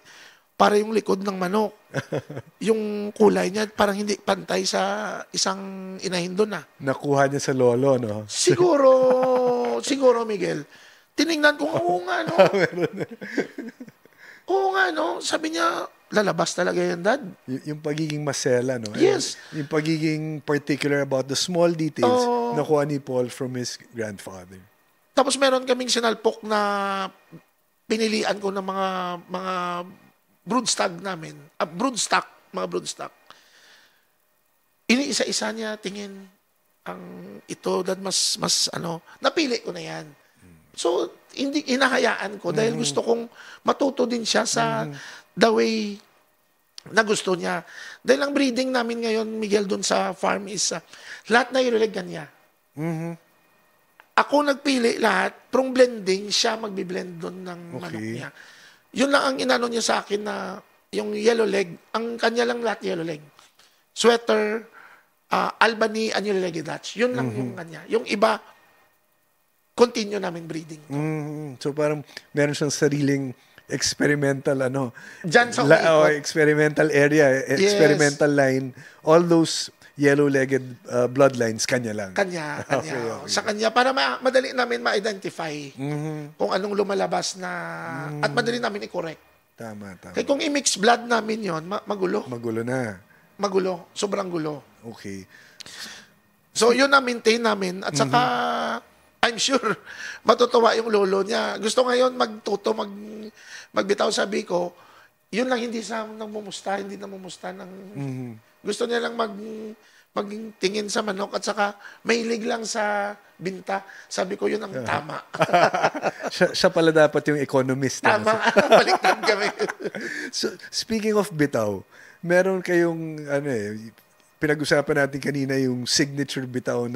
para yung likod ng manok. Yung kulay niya parang hindi pantay sa isang inahin doon
Nakuha niya sa lolo, no?
Siguro, Miguel. Tiningnan ko, oo nga, no? Oo nga, no? Sabi niya, lalabas talaga yan, Dad.
Yung pagiging masela, no?
Yes.
Yung pagiging particular about the small details nakuha ni Paul from his grandfather.
Tapos meron kaming sinalpok na pinilian ko ng mga broodstock namin. Mga broodstock. Iniisa-isa niya, tingin, ito, Dad, mas napili ko na yan. So, hindi hinahayaan ko dahil gusto kong matuto din siya sa the way na gusto niya. Dahil ang breeding namin ngayon, Miguel, dun sa farm is lahat na ireleggan niya. Ako nagpili lahat, from blending, siya magbiblend dun ng manok niya. Yun lang ang inano niya sa akin na yung yellow leg, ang kanya lang lahat yellow leg. Sweater, Albany, and yellow legged Dutch. Yun lang yung kanya. Yung iba, continue namin breeding.
So parang meron siyang sariling experimental
Diyan sa
experimental area, experimental line. All those yellow-legged bloodlines, kanya lang.
Kanya.
Okay.
Sa kanya, para madali namin ma-identify kung anong lumalabas na, at madali namin i-correct.
Tama.
Kaya kung i-mix blood namin yon, magulo.
Magulo na.
Magulo. Sobrang gulo.
Okay.
So, yun na maintain namin. At saka, I'm sure, matutuwa yung lolo niya. Gusto ngayon magbitaw, sabi ko, yun lang hindi sa namumusta, hindi namumusta ng... Gusto niya lang magtingin sa manok at saka mahilig lang sa binta. Sabi ko, yun ang tama.
siya pala dapat yung economist.
Tama. Baliktad kami.
So, speaking of bitaw, meron kayong, pinag-usapan natin kanina yung signature bitaw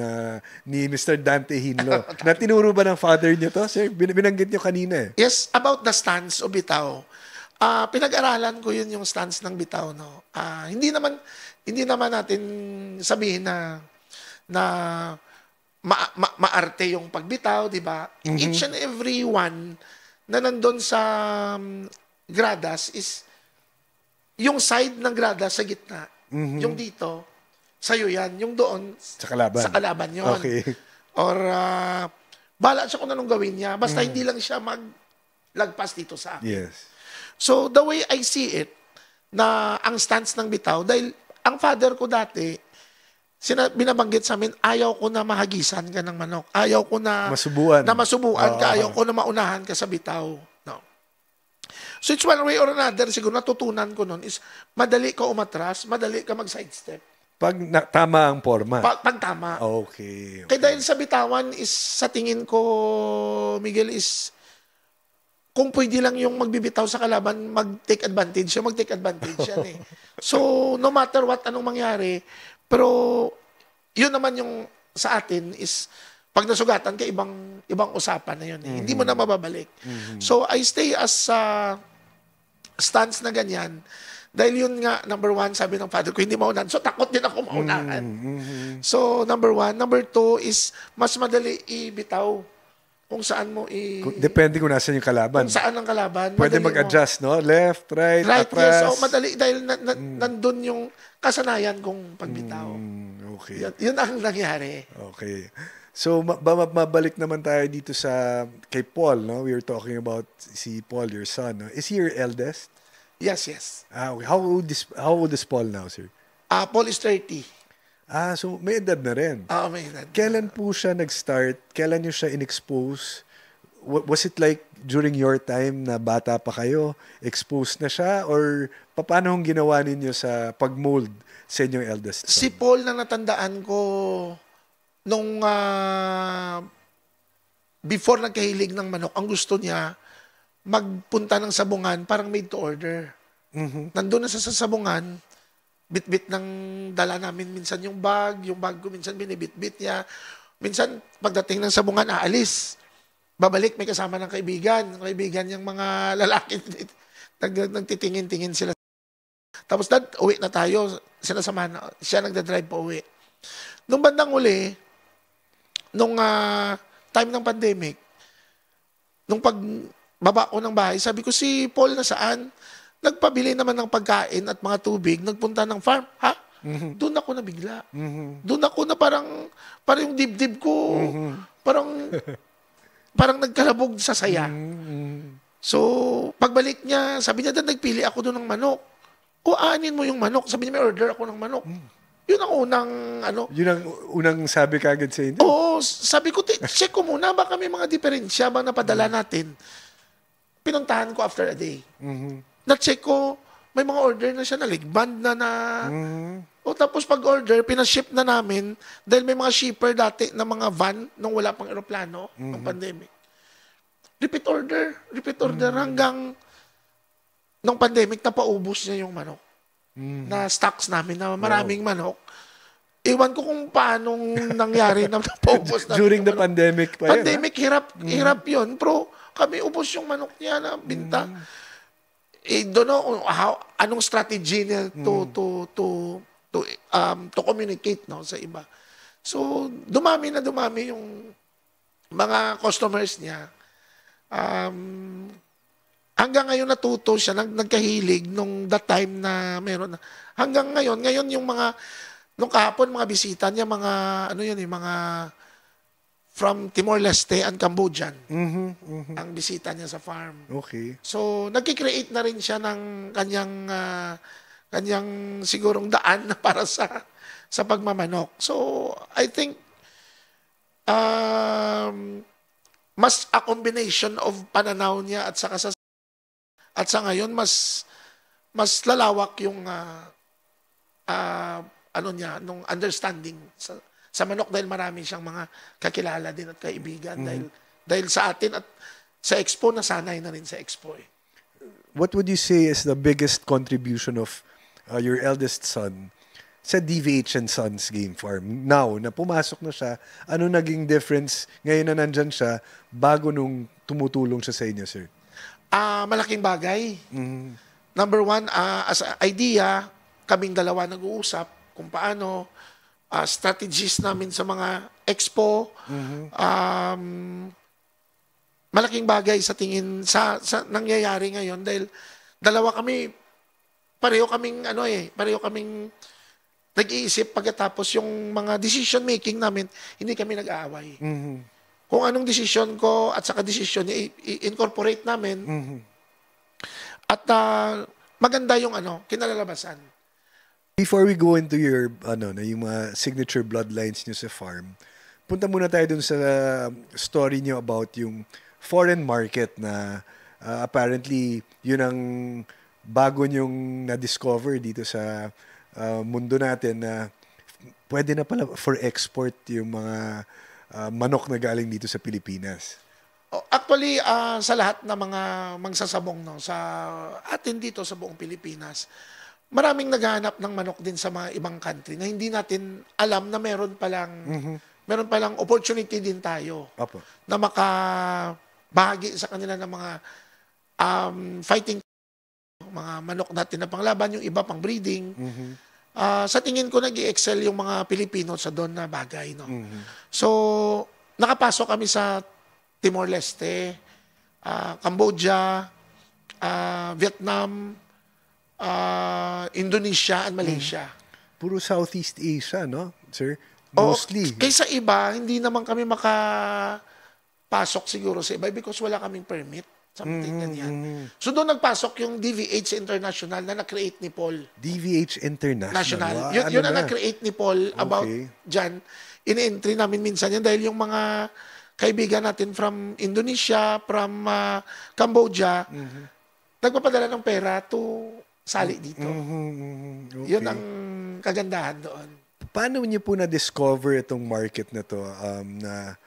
ni Mr. Dante Hinlo. Na tinuro ba ng father niyo to? Sir, binanggit niyo kanina
Yes, about the stance of bitaw. Pinag-aralan ko yun yung stance ng bitaw. No? Hindi naman natin sabihin na maarte yung pagbitaw, di ba? Each and every one na nandun sa gradas is yung side ng gradas sa gitna. Yung dito, sa'yo yan. Yung doon, sa kalaban yun.
Okay.
Or, bahala siya kung anong gawin niya. Basta hindi lang siya maglagpas dito sa akin.
Yes.
So, the way I see it, na ang stance ng bitaw, dahil ang father ko dati, binabanggit sa amin, ayaw ko na mahagisan ka ng manok. Ayaw ko na masubuan ka. Ayaw ko na maunahan ka sa bitaw. No. So, it's one way or another, siguro natutunan ko nun is, madali ka umatras, madali ka mag-sidestep.
Pag tama ang forma.
Pag tama.
Okay.
Kaya dahil sa bitawan is, sa tingin ko, Miguel, is, kung pwede lang yung magbibitaw sa kalaban, mag-take advantage yan eh. So, no matter what, anong mangyari, pero, yun naman yung sa atin is, pag nasugatan ka, ibang usapan na yun eh. Hindi mo na mababalik. So, I stay as stance na ganyan, Dahil yun nga, number one, sabi ng father ko, hindi maunahan. So, takot din ako maunahan. So, number one. Number two is, mas madali ibitaw kung saan mo
Depende kung nasan yung kalaban.
kung saan ang kalaban.
Pwede
madali
mag-adjust, no? Left, right,
Right,
atras.
yes. Madali. Dahil nandun yung kasanayan kong pagbitaw.
Okay.
Yun ang nangyari.
Okay. So, mabalik naman tayo dito kay Paul, no? We were talking about si Paul, your son, no? Is he your eldest?
Yes, yes.
Okay. How old is Paul now, sir?
Paul is 30.
So may edad na rin.
May edad.
Kailan po siya nag-start? Kailan niyo siya in-expose? Was it like during your time na bata pa kayo, exposed na siya? Or paano ang ginawa ninyo sa pag-mold sa inyong eldest son?
Si Paul na natandaan ko nung before nagkahilig ng manok, ang gusto niya, magpunta ng sabungan, parang made to order. Nandun na sa sabungan, bit-bit ng dala namin minsan yung bag ko minsan binibit-bit niya. Minsan, pagdating ng sabungan, aalis. Babalik, may kasama ng kaibigan. Kaibigan yung mga lalaki. Nagtitingin-tingin sila. Tapos, Dad, uwi na tayo. Siya nagdadrive pa uwi. Nung bandang uli, nung time ng pandemic, nung pagbaba ko ng bahay, sabi ko, si Paul nasaan? Nagpabili naman ng pagkain at mga tubig, nagpunta ng farm. Ha? Doon ako na bigla. Doon ako na parang yung dibdib ko, parang nagkalabog sa saya. So, pagbalik niya, sabi niya, Dad, nagpili ako doon ng manok. Aanin mo yung manok. Sabi niya, may order ako ng manok. Yun ang unang,
Yun ang unang sabi kagad sa inyo?
Oo, sabi ko, check ko muna, baka may mga diferensya ba napadala natin. Pinuntahan ko after a day. Na-check ko, may mga order na siya na band na. O tapos pag-order, pinaship na namin dahil may mga shipper dati na mga van nung wala pang eroplano ng pandemic. Repeat order hanggang nung pandemic napaubos niya yung manok. Na stocks namin na maraming manok. Iwan ko kung paanong nangyari na napaubos namin.
During the pandemic pa yan.
Pandemic, hirap yun. Pero kami ubos yung manok niya na binta. Don't know anong strategy niya to communicate sa iba. So, dumami yung mga customers niya. Hanggang ngayon natuto siya, nagkahilig nung that time na meron. Hanggang ngayon yung nung kahapon, mga bisita niya, mga from Timor-Leste and Cambodian. Ang bisita niya sa farm.
Okay.
So, nagki-create na rin siya ng kanyang sigurong daan para sa pagmamanok. So, I think mas a combination of pananaw niya at sa ngayon mas lalawak yung niya nung understanding sa manok dahil marami siyang mga kakilala din at kaibigan dahil sa atin at sa Expo nasanay na rin sa Expo.
What would you say is the biggest contribution of your eldest son sa DVH and Sons Game Farm? Now, na pumasok na siya, ano naging difference ngayon na nandyan siya bago nung tumutulong siya sa inyo, sir?
Malaking bagay. Number one, as an idea, kaming dalawa nag-uusap kung paano strategies namin sa mga expo. Malaking bagay sa tingin sa nangyayari ngayon dahil pareho kaming nag-iisip pagkatapos yung mga decision making namin, hindi kami nag-aaway. Kung anong decision ko at saka decision niya, i-incorporate namin. At maganda yung kinalalabasan.
Before we go into your yung mga signature bloodlines niyo sa farm, punta muna tayo dun sa story niyo about yung foreign market na apparently yun ang bago niyong na-discover dito sa mundo natin na pwede na pala for export yung mga manok na galing dito sa Pilipinas.
Actually, sa lahat ng mga magsasabong sa atin dito sa buong Pilipinas, maraming naghahanap ng manok din sa mga ibang country na hindi natin alam na meron palang opportunity din tayo na makabahagi sa kanila ng mga fighting mga manok natin na panglaban, yung iba pang breeding. Sa tingin ko nag-i-excel yung mga Pilipino sa doon na bagay, no. So nakapasok kami sa Timor-Leste, Cambodia, Vietnam, Indonesia and Malaysia.
Puro Southeast Asia, no, sir?
O,
Mostly.
kaysa iba, hindi naman kami makapasok siguro sa iba because wala kaming permit. Something ganyan. So doon nagpasok yung DVH International na na-create ni Paul.
DVH International. Wow,
Yun ang na-create ni Paul about dyan. In-entry namin minsan yan dahil yung mga kaibigan natin from Indonesia, from Cambodia, nagpapadala ng pera to sali dito. Okay. Yun ang kagandahan doon.
Paano niyo po na-discover itong market na to na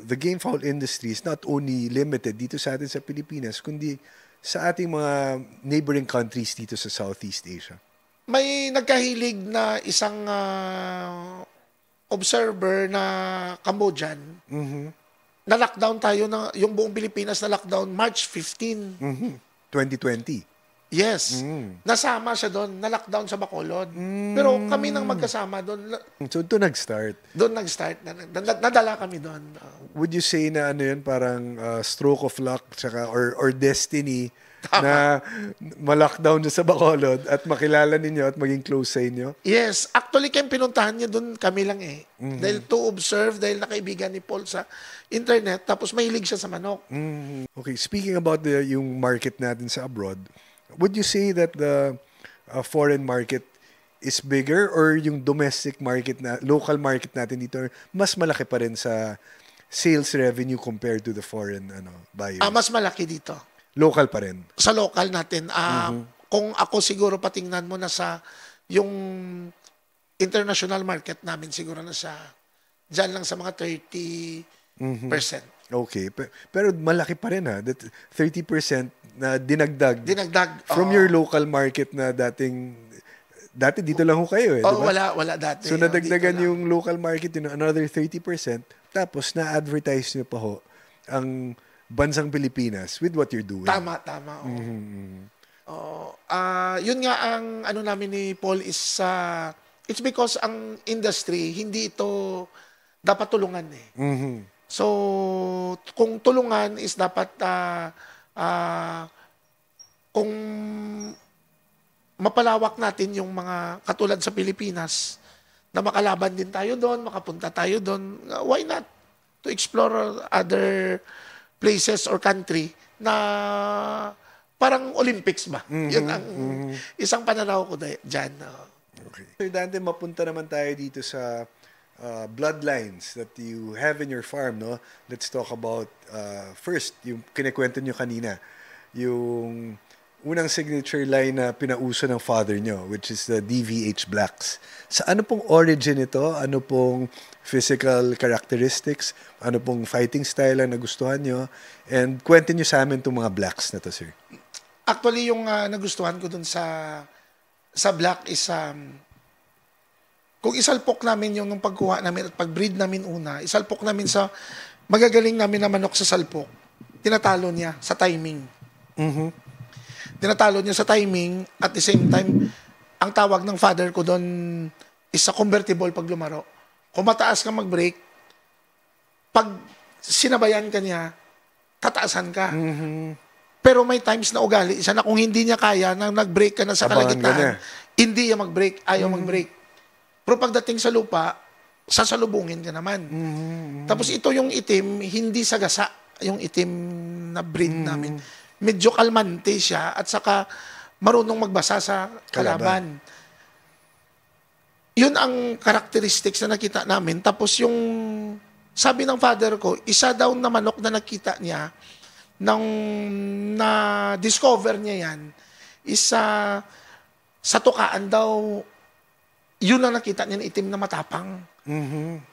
the game fowl industry is not only limited dito sa atin sa Pilipinas, kundi sa ating mga neighboring countries dito sa Southeast Asia?
May nagkahilig na isang observer na Cambodian. Na-lockdown tayo, yung buong Pilipinas na-lockdown March 15.
2020.
Yes. Nasama siya doon, na-lockdown sa Bacolod. Pero kami nang magkasama doon.
So doon nag-start?
Doon nag-start. Nadala kami doon.
Would you say na ano yun, parang stroke of luck tsaka, or destiny na ma-lockdown niyo sa Bacolod at makilala ninyo at maging close sa inyo?
Yes. Actually, kayong pinuntahan niya doon kami lang eh. Dahil to observe, dahil nakaibigan ni Paul sa internet, tapos mahilig siya sa manok.
Okay, speaking about yung market natin sa abroad, would you say that the foreign market is bigger or yung domestic market na local market natin dito mas malaki pa rin sa sales revenue compared to the foreign buyers?
Mas malaki dito.
Local pa rin. Sa
local natin. Kung ako siguro patingnan mo na sa yung international market namin siguro na sa dyan lang sa mga 30%.
Okay. Pero malaki pa rin ha. That 30% na dinagdag from
oo.
your local market na dati dito lang ho kayo eh.
Oh,
diba?
wala dati.
So nadagdagan yung local market yun, another 30%, tapos na-advertise nyo pa ho ang bansang Pilipinas with what you're doing.
Tama. Yun nga ang ano namin ni Paul is it's because ang industry hindi ito dapat tulungan eh. So kung tulungan is dapat kung mapalawak natin yung mga katulad sa Pilipinas na makalaban din tayo doon, makapunta tayo doon, why not to explore other places or country na parang Olympics ba? Yun ang isang pananaw ko dyan.
Okay. Sir Dante, mapunta naman tayo dito sa bloodlines that you have in your farm, no? Let's talk about first, yung kinikwento nyo kanina, yung unang signature line na pinauso ng father nyo, which is the DVH Blacks. Sa ano pong origin ito? Ano pong physical characteristics? Ano pong fighting style ang nagustuhan nyo? And kwento nyo sa amin itong mga blacks na to, sir.
Actually, yung nagustuhan ko dun sa black is kung isalpok namin yung nung pagkuha namin at pag-breed namin una, isalpok namin sa magagaling namin na manok sa salpok, tinatalo niya sa timing. Tinatalo niya sa timing, at the same time, ang tawag ng father ko doon is sa convertible pag lumaro. Kung mataas ka mag-break, pag sinabayan ka niya, tataasan ka. Pero may times na ugali siya na kung hindi niya kaya, na nag-break ka na sa kalagitnaan, hindi niya mag-break, ayaw mag-break. Pero pagdating sa lupa, sasalubungin ka naman. Tapos ito yung itim, hindi sagasa yung itim na breed namin. Medyo kalmante siya at saka marunong magbasa sa kalaban. Yun ang characteristics na nakita namin. Tapos yung sabi ng father ko, isa daw na manok na nakita niya nang na-discover niya yan, isa sa tukaan daw, yun ang nakita niya na itim na matapang.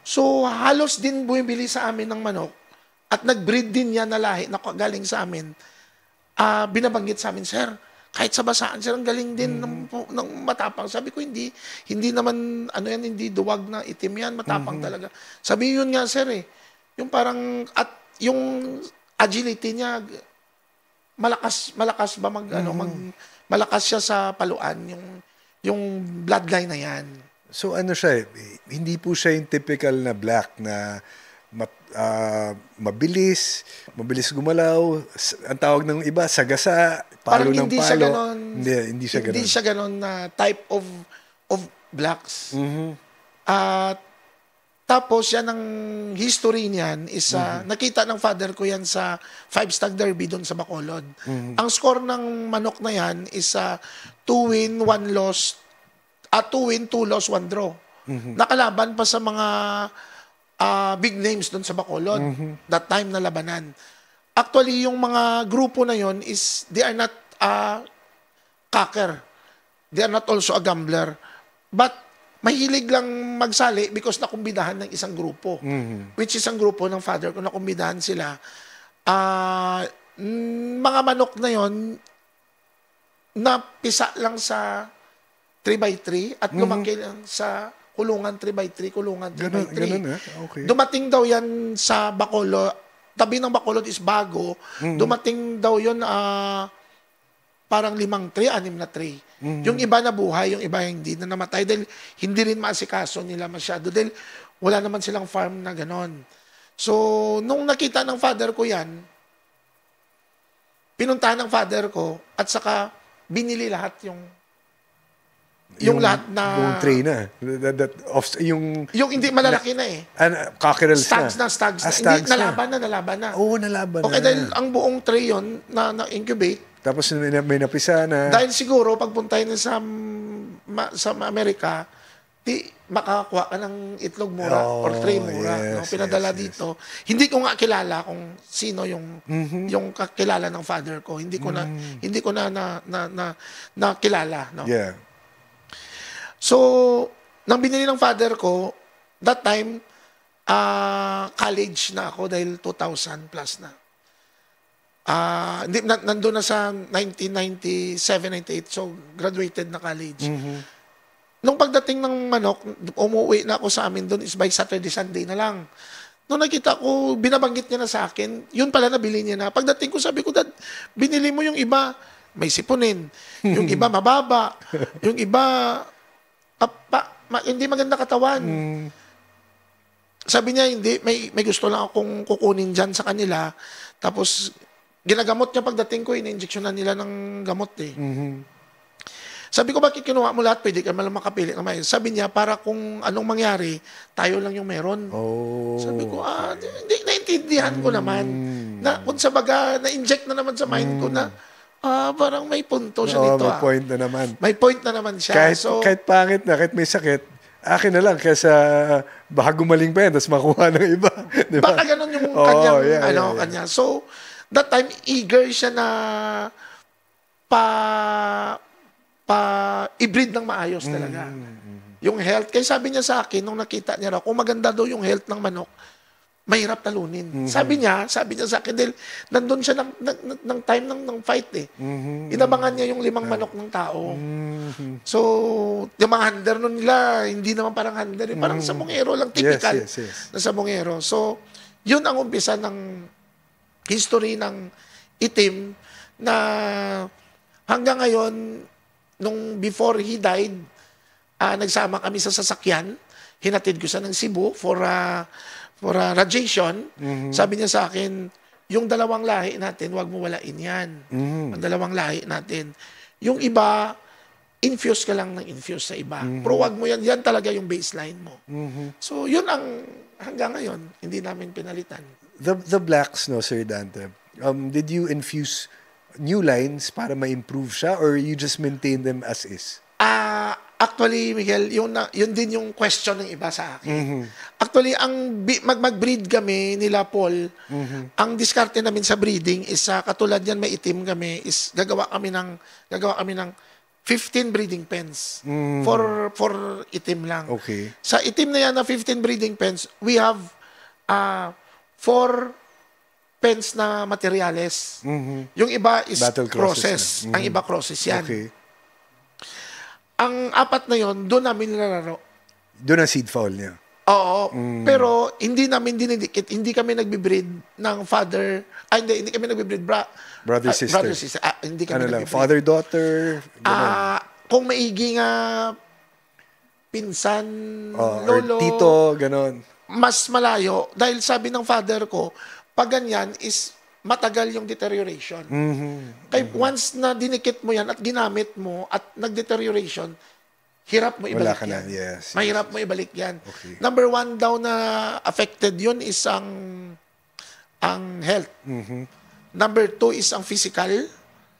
So, halos din bumibili sa amin ng manok at nag-breed din niya na lahi na galing sa amin. Binabanggit sa amin, sir, kahit sa basaan, sir, ang galing din ng matapang. Sabi ko, hindi naman, hindi duwag na itim yan, matapang talaga. Sabi yun nga, sir, eh. Yung parang, at yung agility niya, malakas ba malakas siya sa paluan yung bloodline na yan.
So ano siya, hindi po siya yung typical na black na mabilis gumalaw, ang tawag ng iba, sagasa, palo ng palo. Hindi siya ganon na type of blacks. At tapos yan ang history niyan is nakita ng father ko yan sa 5-stag derby doon sa Bacolod. Ang score ng manok na yan is 2 win, 1 loss, 2 win, 2 loss, 1 draw. Nakalaban pa sa mga big names doon sa Bacolod. That time na labanan. Actually, yung mga grupo na yon is they are not cocker. They are not also a gambler. But mahilig lang magsali because nakumbidahan ng isang grupo. Which is ang grupo ng father ko, nakumbidahan sila. Mga manok na yon napisa lang sa 3x3 at lumaki lang sa kulungan 3x3, kulungan 3x3. Ganun, okay.
Dumating daw yan sa Bacolod. Tabi ng Bacolod is bago. Dumating daw yun parang 5 tray, 6 na tray. Yung iba na buhay, yung iba hindi na namatay dahil hindi rin maasikaso nila masyado dahil wala naman silang farm na ganon. So, nung nakita ng father ko yan, pinuntahan ng father ko at saka binili lahat yung lahat na
yung tray na yung
hindi malalaki na
cockerels
stags na. Hindi, nalaban na.
Oo, nalaban
okay,
na.
dahil ang buong tray yon na incubate.
Tapos may napisa na.
Dahil siguro pagpunta na sa Amerika, di makakuha ka ng itlog mura or tray mura.
Yes,
Pinadala dito. Hindi ko nga kilala kung sino yung kakilala ng father ko. Hindi ko na kilala. No?
Yeah.
So, nang binili ng father ko, that time, college na ako dahil 2000 plus na. Nandun na sa 1997-98, so graduated na college. Nung pagdating ng manok, umuwi na ako sa amin doon is by Saturday, Sunday na lang. Nung nakita ko, binabanggit niya na sa akin, yun pala nabili niya na. Pagdating ko, sabi ko, Dad, binili mo yung iba, may sipunin. Yung iba, mababa. Yung iba, hindi maganda katawan. Sabi niya, hindi, may gusto lang akong kukunin dyan sa kanila. Tapos, ginagamot niya pagdating ko, ina-injectionan nila ng gamot Sabi ko, bakit kinuha mo lahat? Pwede ka malang makapili na may. Sabi niya, para kung anong mangyari, tayo lang yung meron. Sabi ko, hindi, naintindihan ko naman. Na, kung sa baga, na-inject na naman sa mind ko na, parang may punto siya dito.
May point na naman.
May point na naman siya.
Kahit pangit na, kahit may sakit, akin na lang kaysa baka gumaling pa yan, tapos makuha ng iba. Diba?
Baka ganun yung kanyang, kanya. So, that time, eager siya na i-breed ng maayos talaga. Yung health. Kaya sabi niya sa akin, nung nakita niya raw, kung maganda daw yung health ng manok, mahirap talunin. Sabi niya sa akin, dahil nandun siya ng time ng fight Inabangan niya yung 5 manok ng tao. So, yung mga hander nun nila, hindi naman parang hander. Parang sabongero lang, typical na sabongero. So, yun ang umpisa ng history ng itim na hanggang ngayon, nung before he died, nagsama kami sa sasakyan. Hinatid ko siya ng Cebu for radiation. Sabi niya sa akin, yung 2 lahi natin, wag mo walain yan. Ang 2 lahi natin. Yung iba, infuse ka lang ng infuse sa iba. Pero wag mo yan. Yan talaga yung baseline mo. So, yun ang hanggang ngayon, hindi namin pinalitan.
The blacks, no, Sir Dante, did you infuse new lines para ma-improve siya or you just maintain them as is?
Actually, Miguel, yun din yung question ng iba sa akin. Actually, ang mag-breed kami nila Paul, ang diskarte namin sa breeding is katulad yan, may itim kami, is gagawa kami ng 15 breeding pens for itim lang.
Okay.
Sa itim na yan na 15 breeding pens, we have 4 pens na materyales. Yung iba is crosses. Ang iba crosses yan.
Okay.
Ang 4 na yon, doon namin nilalaro.
Doon ang seed fowl niya?
Oo, pero hindi namin dinidikit, hindi kami nagbi-breed ng father, hindi kami nagbi-breed,
Brother, sister.
brother, sister. Hindi kami
Ano lang,
nagbi-breed.
father, daughter, ganun.
Kung maigi nga pinsan,
Or
lolo,
tito, ganun.
mas malayo. Dahil sabi ng father ko, pag ganyan is matagal yung deterioration. Kaya once na dinikit mo yan at ginamit mo at nag-deterioration, hirap mo ibalik
Wala ka
yan.
na, yes.
Mahirap mo ibalik yan.
Okay.
Number 1 daw na affected yun is ang health. Number 2 is ang physical.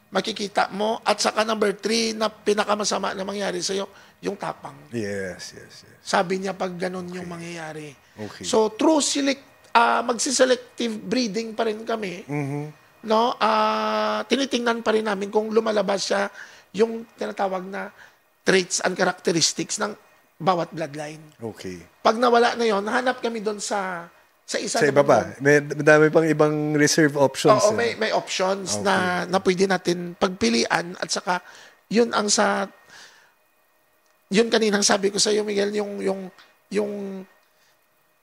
Makikita mo. At saka number 3 na pinakamasama na mangyari sa'yo, yung tapang.
Yes.
Sabi niya pag ganun yung mangyayari.
Okay.
So, through magsiselective breeding pa rin kami. No? Tinitingnan pa rin namin kung lumalabas siya yung tinatawag na traits and characteristics ng bawat bloodline.
Okay.
Pag nawala na yon, hanap kami doon sa isa
Sa iba pa. May madami pang ibang reserve options.
Oo, may options na pwede natin pagpilian at saka yun ang yun kaninang sabi ko sa iyo, Miguel, yung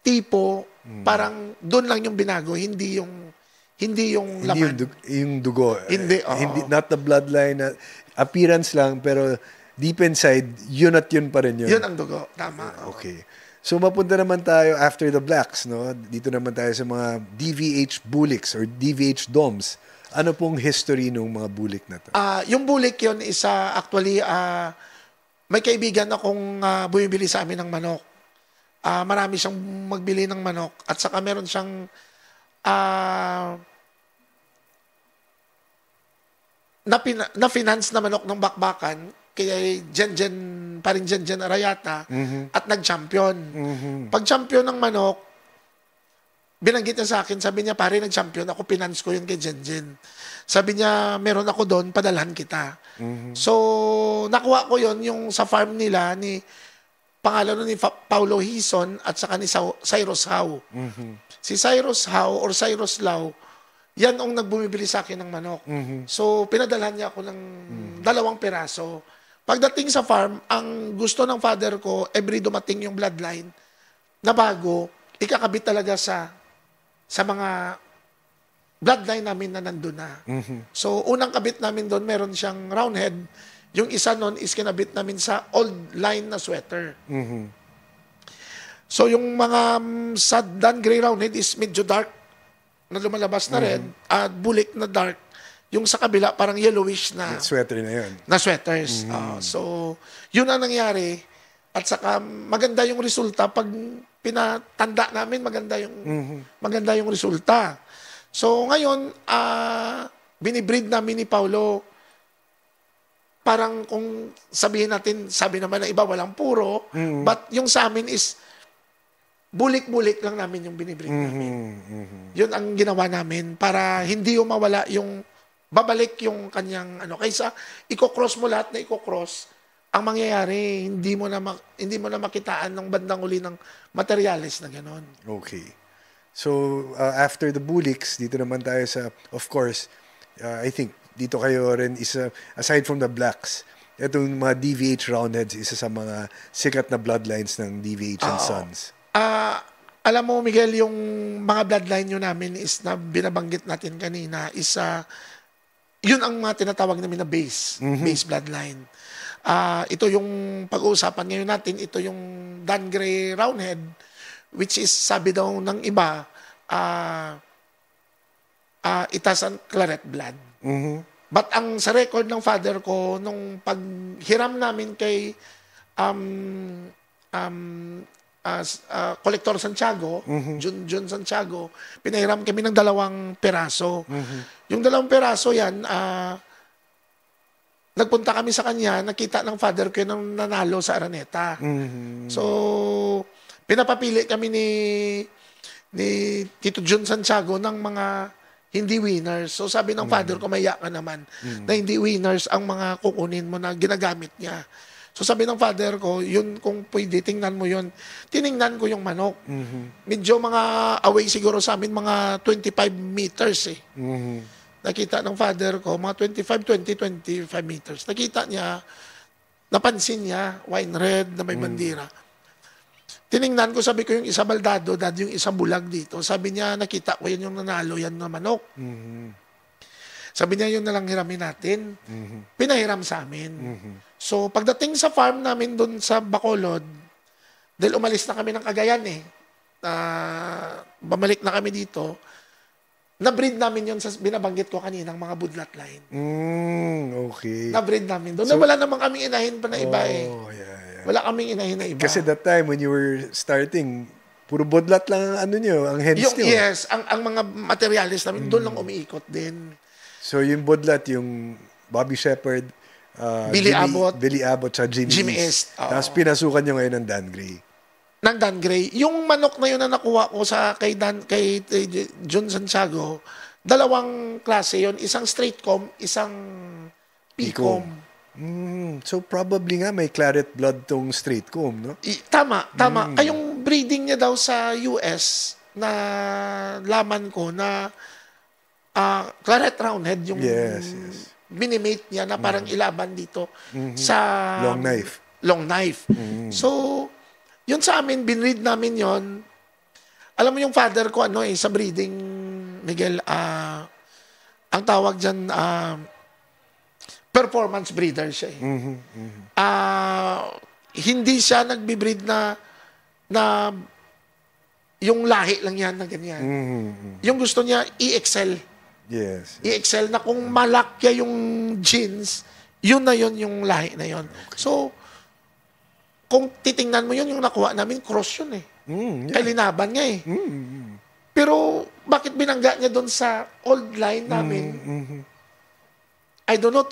tipo parang doon lang yung binago, hindi yung laman.
Yung dugo.
Hindi, oo.
Not the bloodline. Appearance lang, pero deep inside, yun at yun pa rin yun.
Yun ang dugo. Tama.
Okay. So, mapunta naman tayo after the blacks, no? Dito naman tayo sa mga DVH bullocks or DVH doms. Ano pong history ng mga bulik na to?
Yung bulik yun is actually, may kaibigan akong bumibili sa amin ng manok. Marami siyang magbili ng manok. At saka meron siyang na-finance na manok ng bakbakan kay paring Jenjen Arayata at nag-champion. Pag-champion ng manok, binanggit niya sa akin, sabi niya, pare, nag-champion ako, finance ko yun kay Jenjen. Sabi niya, meron ako doon, padalhan kita. So, nakuha ko yun, yung sa farm nila, pangalan ni Paulo Hison at saka ni Cyrus Howe. Si Cyrus Howe or Cyrus Lau, yan ang nagbumibili sa akin ng manok. So, pinadalhan niya ako ng 2 piraso. Pagdating sa farm, ang gusto ng father ko, every dumating yung bloodline na bago, ikakabit talaga sa mga bloodline namin na nandun na. So, unang kabit namin doon, meron siyang round head. Yung isa nun is kinabit namin sa old line na sweater. So, yung mga sa Dan Gray round head is medyo dark na lumalabas na red at bulik na dark. Yung sa kabila, parang yellowish na
Sweater na yun.
na sweaters. So, yun ang nangyari. At saka, maganda yung resulta. Pag pinatanda namin, maganda yung resulta. So, ngayon, binibreed namin ni Paulo. Parang kung sabihin natin, sabi naman ng iba, walang puro. But yung sa amin is, bulik-bulik lang namin yung binibreed namin. Yun ang ginawa namin para hindi yung mawala yung babalik yung kanyang kaysa i-cross mo lahat na i-cross, ang mangyayari hindi mo na makitaan ng bandang uli ng materyales na gano'n.
Okay. So, after the bullocks, dito naman tayo sa, of course, I think, dito kayo rin, aside from the blacks, itong mga DVH roundheads, isa sa mga sikat na bloodlines ng DVH and Sons.
Alam mo, Miguel, yung mga bloodline nyo namin is na binabanggit natin kanina, is yun ang mga tinatawag namin na base bloodline. Ito yung pag-uusapan ngayon natin, ito yung Dan Gray Roundhead, which is, sabi daw ng iba, it has a claret blood. But ang sa record ng father ko, nung paghiram namin kay Collector Santiago, Jun Santiago, pinahiram kami ng 2 piraso. Yung 2 piraso yan, nagpunta kami sa kanya, nakita ng father ko yung nanalo sa Araneta. So, pinapapili kami ni Tito Jun Santiago ng mga hindi winners. So, sabi ng father ko, maya ka naman, na hindi winners ang mga kukunin mo na ginagamit niya. So sabi ng father ko, yun kung pwede, tingnan mo yun. Tiningnan ko yung manok. Medyo mga away siguro sa amin, mga 25 meters eh. Nakita ng father ko, mga 25 meters. Nakita niya, napansin niya, wine red na may bandira. tiningnan ko, sabi ko yung isa baldado, dad yung isa bulag dito. Sabi niya, nakita ko yan yung nanalo, yan na manok. Sabi niya, yun na lang hiramin natin. Pinahiram sa amin. So, pagdating sa farm namin doon sa Bacolod, dahil umalis na kami ng Cagayan bumalik na kami dito, na-breed namin yun sa binabanggit ko kaninang mga budlat line.
Okay.
Na-breed namin doon. So, wala namang kaming inahin pa na iba
Yeah.
Wala kaming inahin na iba.
Kasi that time when you were starting, puro budlat lang ang ang hens
yung,
nyo.
yes, ang mga materialis namin, doon lang umiikot din.
So yung budlat, yung Bobby Shepherd,
Billy
Abbott, sa
Jimmy East.
Tapos pinasukan nyo ngayon ng Dan Gray.
Ng Dan Gray. Yung manok na yun na nakuha ko kay John Santiago, dalawang klase yun. Isang straight comb, isang P-comb.
So probably nga may claret blood tong straight comb, no?
Tama. Ay, yung breeding niya daw sa US na laman ko na claret roundhead yung minimate niya na parang ilaban dito sa long knife. So, yun sa amin, binread namin yon. Alam mo yung father ko, sa breeding, Miguel, ang tawag dyan, performance breeder siya hindi siya nagbi-breed na yung lahi lang yan na ganyan. Yung gusto niya, i-excel.
Yes.
I-excel na kung malakya yung genes, yun na yun yung lahi na yun. Okay. So, kung titingnan mo yun, yung nakuha namin, cross yun Kay linaban nga Pero, bakit binangga niya doon sa old line namin? I don't know,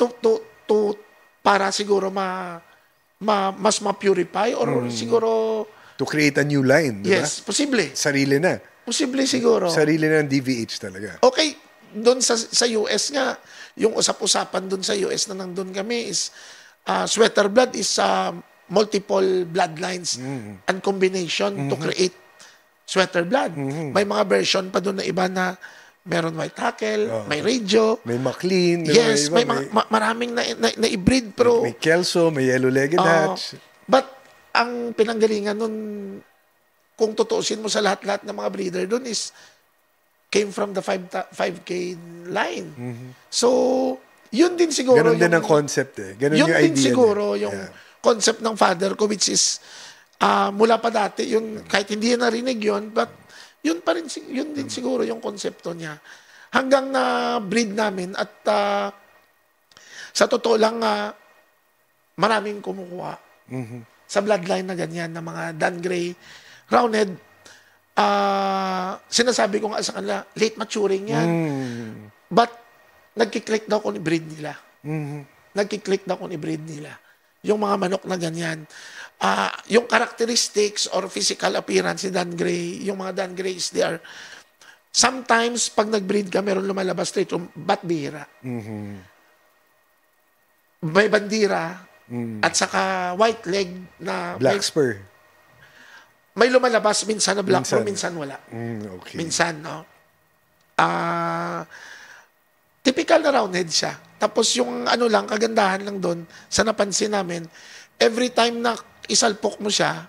para siguro mas ma-purify or siguro...
To create a new line, diba?
Yes, posible.
Sarili na.
Posible siguro.
Sarili na ng DVH talaga.
Okay, doon sa US nga, yung usap-usapan doon sa US na nandun kami is sweater blood is multiple bloodlines and combination to create sweater blood. May mga version pa doon na iba na meron white hackle, may radio.
May McLean.
Yes, may maraming na-breed. Pero,
may Kelso, may yellow-legged hatch.
But, ang pinanggalingan nun, kung tutuusin mo sa lahat-lahat ng mga breeder dun is, came from the 5K line. So, yun din siguro.
Ganon din ang concept Ganon yung idea.
Yun din siguro yung concept ng father ko, which is, mula pa dati, yun, kahit hindi narinig yun, but, yun din siguro yung konsepto niya. Hanggang na breed namin at sa totoo lang maraming kumukuha sa bloodline na ganyan na mga Dan Gray, roundhead. Sinasabi ko nga sa kanila, late maturing yan. But nagkiklik daw kung i-breed nila. Nagkiklik daw kung i-breed nila. Yung mga manok na ganyan. Yung characteristics or physical appearance ni Dan Gray, yung mga Dan Grays, they are, sometimes, pag nag-breed ka, meron lumalabas straight from bihira. May bandira, at saka white leg na...
Black spur.
May lumalabas, minsan na black spur, minsan wala.
Okay.
Minsan, no? Typical na roundhead siya. Tapos yung lang, kagandahan lang doon, sa napansin namin, every time na isalpok mo siya,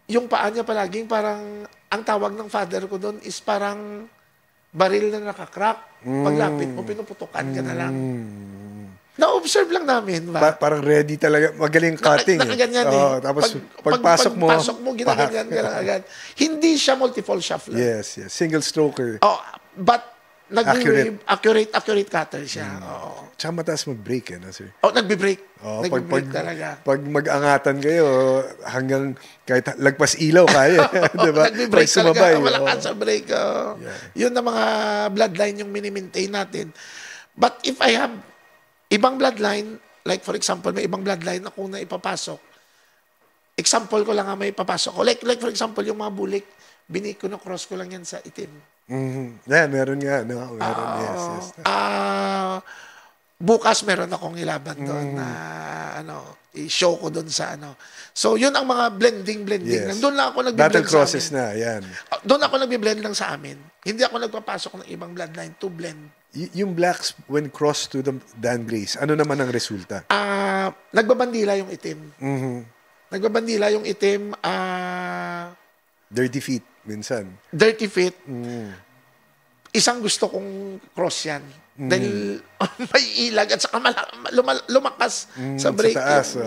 yung paa niya palaging parang, ang tawag ng father ko doon is parang baril na nakakrak. Paglapit mo, pinuputukan ka na lang. Na-observe lang namin.
Parang ready talaga. Magaling cutting.
Nakaganyan
Tapos pagpasok mo,
ginaganyan ka lang agad. Hindi siya multiple shaft lang.
Yes. Single stroker.
But accurate cutter siya.
Tsaka mataas mag-break sir?
Nagbe-break. Nagbe-break talaga.
Pag mag-angatan kayo, hanggang kahit lagpas ilaw kaya. Diba?
Nagbe-break talaga. Malakas sa break. Yun na mga bloodline yung mini-maintain natin. But if I have ibang bloodline, like for example, may ibang bloodline ako na ipapasok. Example ko lang may ipapasok ko. Like for example, yung mga bulik, cross ko lang yan sa itim.
Yeah, meron nga. No? Meron, yes.
Bukas meron akong ilaban doon na i-show ko doon sa So, yun ang mga blending.
Yes.
Doon lang ako nagbe-blend
battle crosses na, yan.
Doon ako nagbe-blend lang sa amin. Hindi ako nagpapasok ng ibang bloodline to blend.
Yung blacks, when crossed to the Dan Grays, ano naman ang resulta?
Nagbabandila yung itim. Nagbabandila yung itim,
Dirty feet, minsan.
dirty fit. Isang gusto kong cross yan. Dahil may ilag at saka lumakas sa break
sa taas.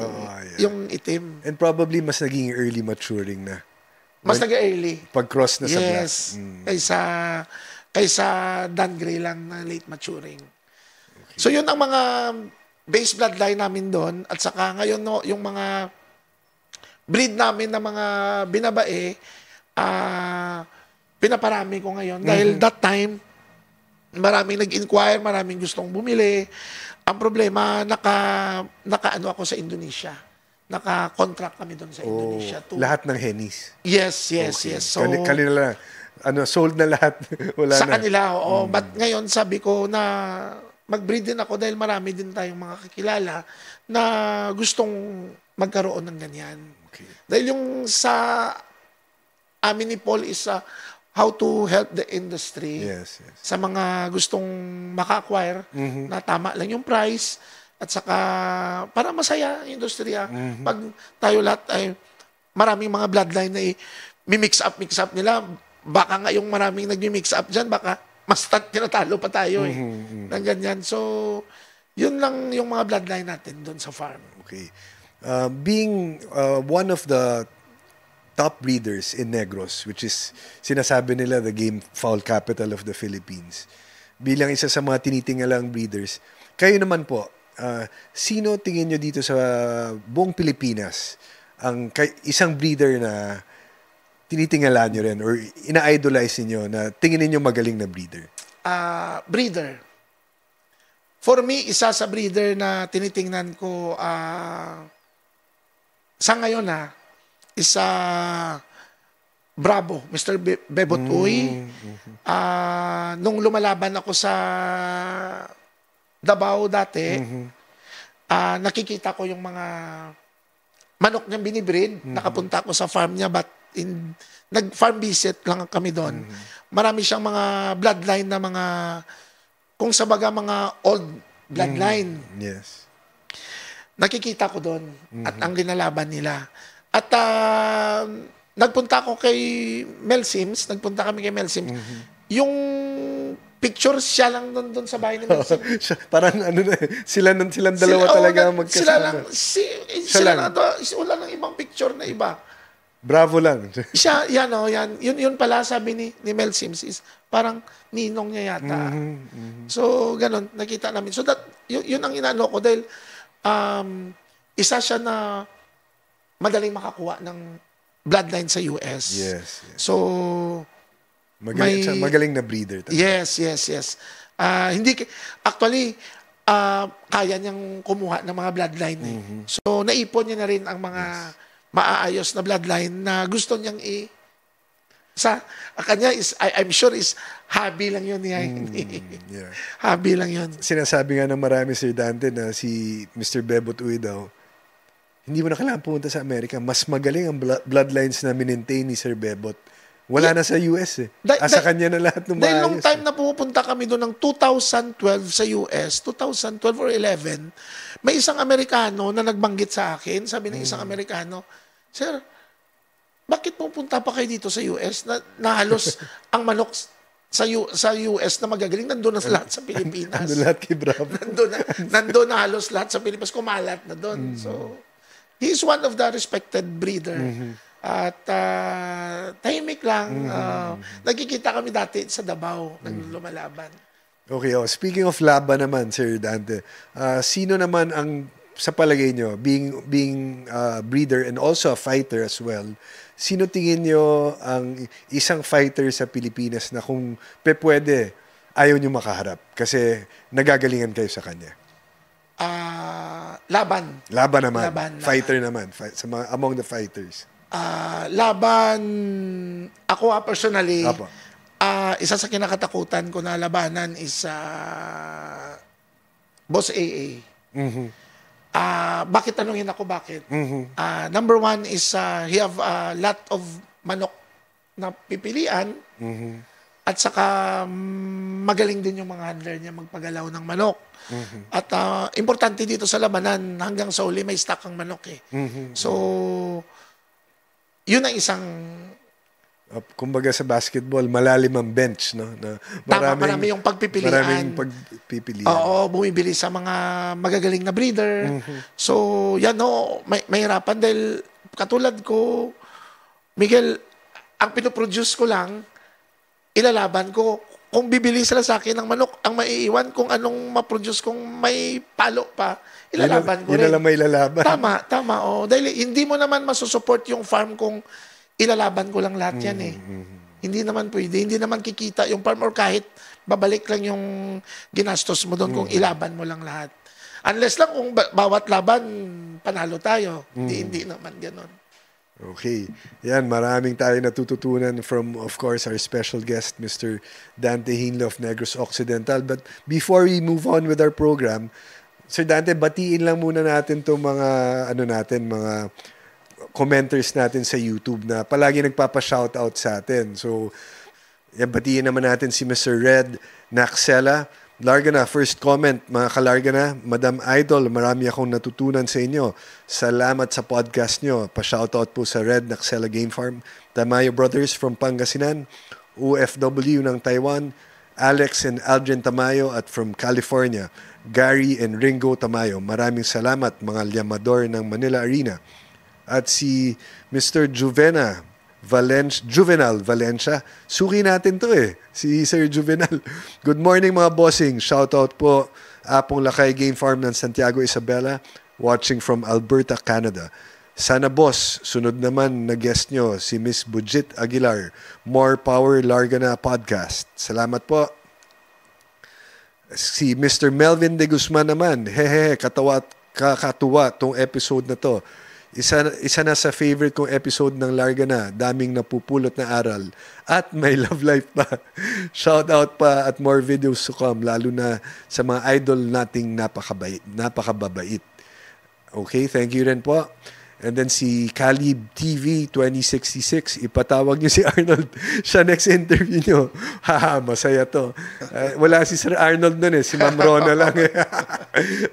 yung itim.
And probably mas naging early maturing na.
Mas nag-early.
Pag-cross na sa black.
Yes. Kaysa Dan Gray lang na late maturing. So yun ang mga base bloodline namin doon. At saka ngayon no, yung mga breed namin na mga binabae, pinaparami ko ngayon. Dahil that time, maraming nag-inquire, maraming gustong bumili. Ang problema, naka-ano ako sa Indonesia. Naka-contract kami doon sa Indonesia.
Lahat ng Hennies.
Yes. So,
kanila sold na lahat. Wala
sa
na.
kanila, oo. But ngayon, sabi ko na mag-breed din ako dahil marami din tayong mga kakilala na gustong magkaroon ng ganyan.
Okay.
Dahil yung sa amin ni Paul is how to help the industry.
Yes.
Sa mga gustong maka-acquire na tama lang yung price at saka para masaya ang industriya. Pag tayo lahat ay maraming mga bloodline na mix up nila, baka nga yung maraming nag-mix up dyan, baka mas tinatalo pa tayo ng ganyan. So, yun lang yung mga bloodline natin doon sa farm.
Okay. Being one of the top breeders in Negros, which is sinasabi nila the game fowl capital of the Philippines. Bilang isa sa mga tinitingalang breeders, kayo naman po, sino tingin nyo dito sa buong Pilipinas ang isang breeder na tinitingala nyo rin or ina-idolize niyo na tingin niyo magaling na breeder?
Breeder. For me, isa sa breeder na tinitingnan ko sa ngayon isa Bravo, Mr. Bebot Uy. Nung lumalaban ako sa Davao dati, nakikita ko yung mga manok niyang binibreed. Nakapunta ako sa farm niya but nag-farm visit lang kami doon. Marami siyang mga bloodline na mga, kung sa baga mga old bloodline.
Yes.
Nakikita ko doon at ang linalaban nila. At nagpunta ako kay Mel Sims, nagpunta kami kay Mel Sims. Yung picture siya lang doon sa bahay ni Mel Sims.
Parang silang dalawa talaga magkasama.
Wala nang ibang picture na iba.
Bravo lang.
Siya, yan. Yun pala sabi ni Mel Sims is parang ninong niya yata. So, ganun, nakita namin. So, yun ang inaano ko dahil isa siya na madaling makakuha ng bloodline sa US.
Yes.
So,
magaling na breeder.
Yes. Actually, kaya niyang kumuha ng mga bloodline. So, naipon niya na rin ang mga maaayos na bloodline na gusto niyang kanya is, I'm sure is hobby lang yun niya.
Yeah.
Hobby lang yun.
Sinasabi nga ng marami, Sir Dante, na si Mr. Bebot Uy daw, hindi mo na kailangan pumunta sa Amerika. Mas magaling ang bloodlines na minentain ni Sir Bebot. Wala na sa US eh. Sa kanya na lahat ng
dahil nung time na pupunta kami doon ng 2012 sa US, 2012 or 11, may isang Amerikano na nagbanggit sa akin. Sabi ng isang Amerikano, Sir, bakit pupunta pa kayo dito sa US na halos ang manok sa US na magagaling, nandun na lahat sa Pilipinas.
Nandun lahat kay Bravo.
nandun na halos lahat sa Pilipinas. Kumalat na doon. So, he's one of the respected breeder. At tahimik lang. Nagkikita kami dati sa Davao nang lumalaban.
Okay, speaking of laban naman, Sir Dante, sino naman ang, sa palagay nyo, being breeder and also a fighter as well, sino tingin nyo ang isang fighter sa Pilipinas na kung pwede, ayaw nyo makaharap kasi nagagalingan kayo sa kanya?
Laban.
Laban naman. Fighter naman. Among the fighters.
Laban, ako personally,
Apo.
isa sa kinakatakutan ko na labanan is Boss AA. Bakit tanungin ako bakit? Number one is he have a lot of manok na pipilian. At saka magaling din yung mga handler niya magpagalaw ng manok. At importante dito sa labanan, hanggang sa uli may stock ang manok eh. So, yun ang isang...
Kumbaga sa basketball, malalim ang bench, no? Na
marami yung pagpipilian.
Maraming pagpipilian.
Oo, bumibili sa mga magagaling na breeder. So, yan no, mahirapan dahil katulad ko, Miguel, ang pinoproduce ko lang, ilalaban ko. Kung bibili sila sa akin ng manok, ang maiiwan kung anong ma-produce kung may palo pa, ilalaban ko rin.
Yun na lang may lalaban.
Tama. Oh. Dahil hindi mo naman masusupport yung farm kung ilalaban ko lang lahat yan eh. Hindi naman pwede. Hindi naman kikita yung farm or kahit babalik lang yung ginastos mo doon kung ilaban mo lang lahat. Unless lang kung bawat laban, panalo tayo. Hindi naman ganon.
Okay. Yan, maraming tayo natututunan from, of course, our special guest, Mr. Dante Hinlo of Negros Occidental. But before we move on with our program, Sir Dante, batiin lang muna natin itong mga, mga commenters natin sa YouTube na palagi nagpapa-shoutout sa atin. So, yan, batiin naman natin si Mr. Red Naxela. Largana, first comment, mga kalargana, Madam Idol, marami akong natutunan sa inyo. Salamat sa podcast nyo. Pa-shoutout po sa Red Naxela Game Farm. Tamayo Brothers from Pangasinan, OFW ng Taiwan, Alex and Aldrin Tamayo at from California, Gary and Ringo Tamayo. Maraming salamat mga liamador ng Manila Arena. At si Mr. Juvenal Valencia. Suki natin to eh. Si Sir Juvenal. Good morning mga bossing. Shoutout po Apong Lakay Game Farm ng Santiago Isabela. Watching from Alberta, Canada. Sana boss, sunod naman na guest nyo si Miss Budget Aguilar. More Power Largana Podcast. Salamat po. Si Mr. Melvin De Guzman naman. Hehe, kakatuwa tong episode na to. Isa na sa favorite kong episode ng Largana. Daming napupulot na aral. At may love life pa. Shout out pa at more videos to come. Lalo na sa mga idol nating napakababait. Okay, thank you rin po. And then si Calib TV 2066, ipatawag niyo si Arnold. Siya next interview niyo. Haha, masaya to. Wala si Sir Arnold nun eh. Si Ma'am Rona lang eh.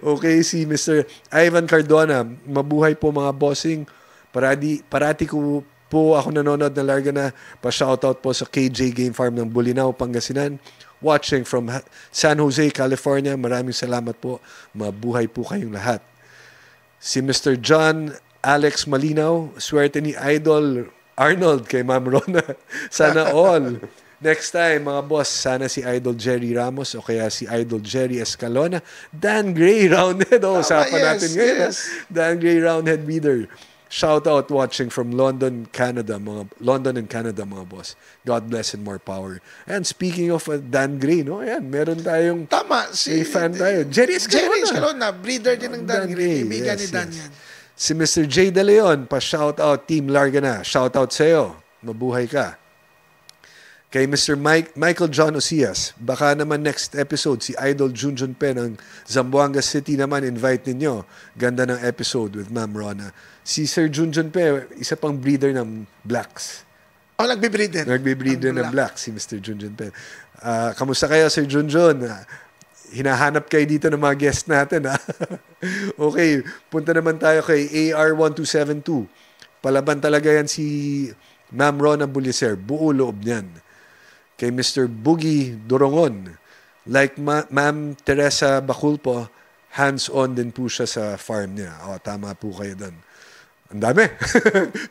Okay, si Mr. Ivan Cardona. Mabuhay po mga bossing. Parati ko po ako nanonood ng Largana. Pa-shoutout po sa KJ Game Farm ng Bulinaw, Pangasinan. Watching from San Jose, California. Maraming salamat po. Mabuhay po kayong lahat. Si Mr. John Alex Malinaw, swerte ni Idol Arnold kay Ma'am Rona. Sana all. Next time, mga boss, sana si Idol Jerry Ramos o kaya si Idol Jerry Escalona. Dan Gray, Roundhead. Usapan natin ngayon. Yes. Dan Gray, Roundhead Reader. Shout out watching from London and Canada, mga boss. God bless and more power. And speaking of Dan Gray, no? Ayan, meron tayong fan tayo. Jerry Escalona.
Breeder din ng Dan Gray. Ibigan ni Dan yan.
Si Mr. J. De Leon, pa-shoutout Team Largana. Shoutout sa'yo. Mabuhay ka. Kay Mr. Michael John Osias, baka naman next episode, si Idol Junjun Pen ng Zamboanga City naman, invite ninyo. Ganda ng episode with Ma'am Rona. Si Sir Junjun Pen, isa pang breeder ng Blacks.
Nagbe-breeder.
Nagbe-breeder ng Blacks, si Mr. Junjun Pen. Kamusta kayo, Sir Junjun? Hinahanap kayo dito ng mga guest natin. Ha? Okay, punta naman tayo kay AR1272. Palaban talaga yan si Ma'am Rona Buliser. Buo loob niyan. Kay Mr. Boogie Dorongon. Like Ma'am Teresa Baculpo, hands-on din po siya sa farm niya. Tama po kayo doon. Ang dami.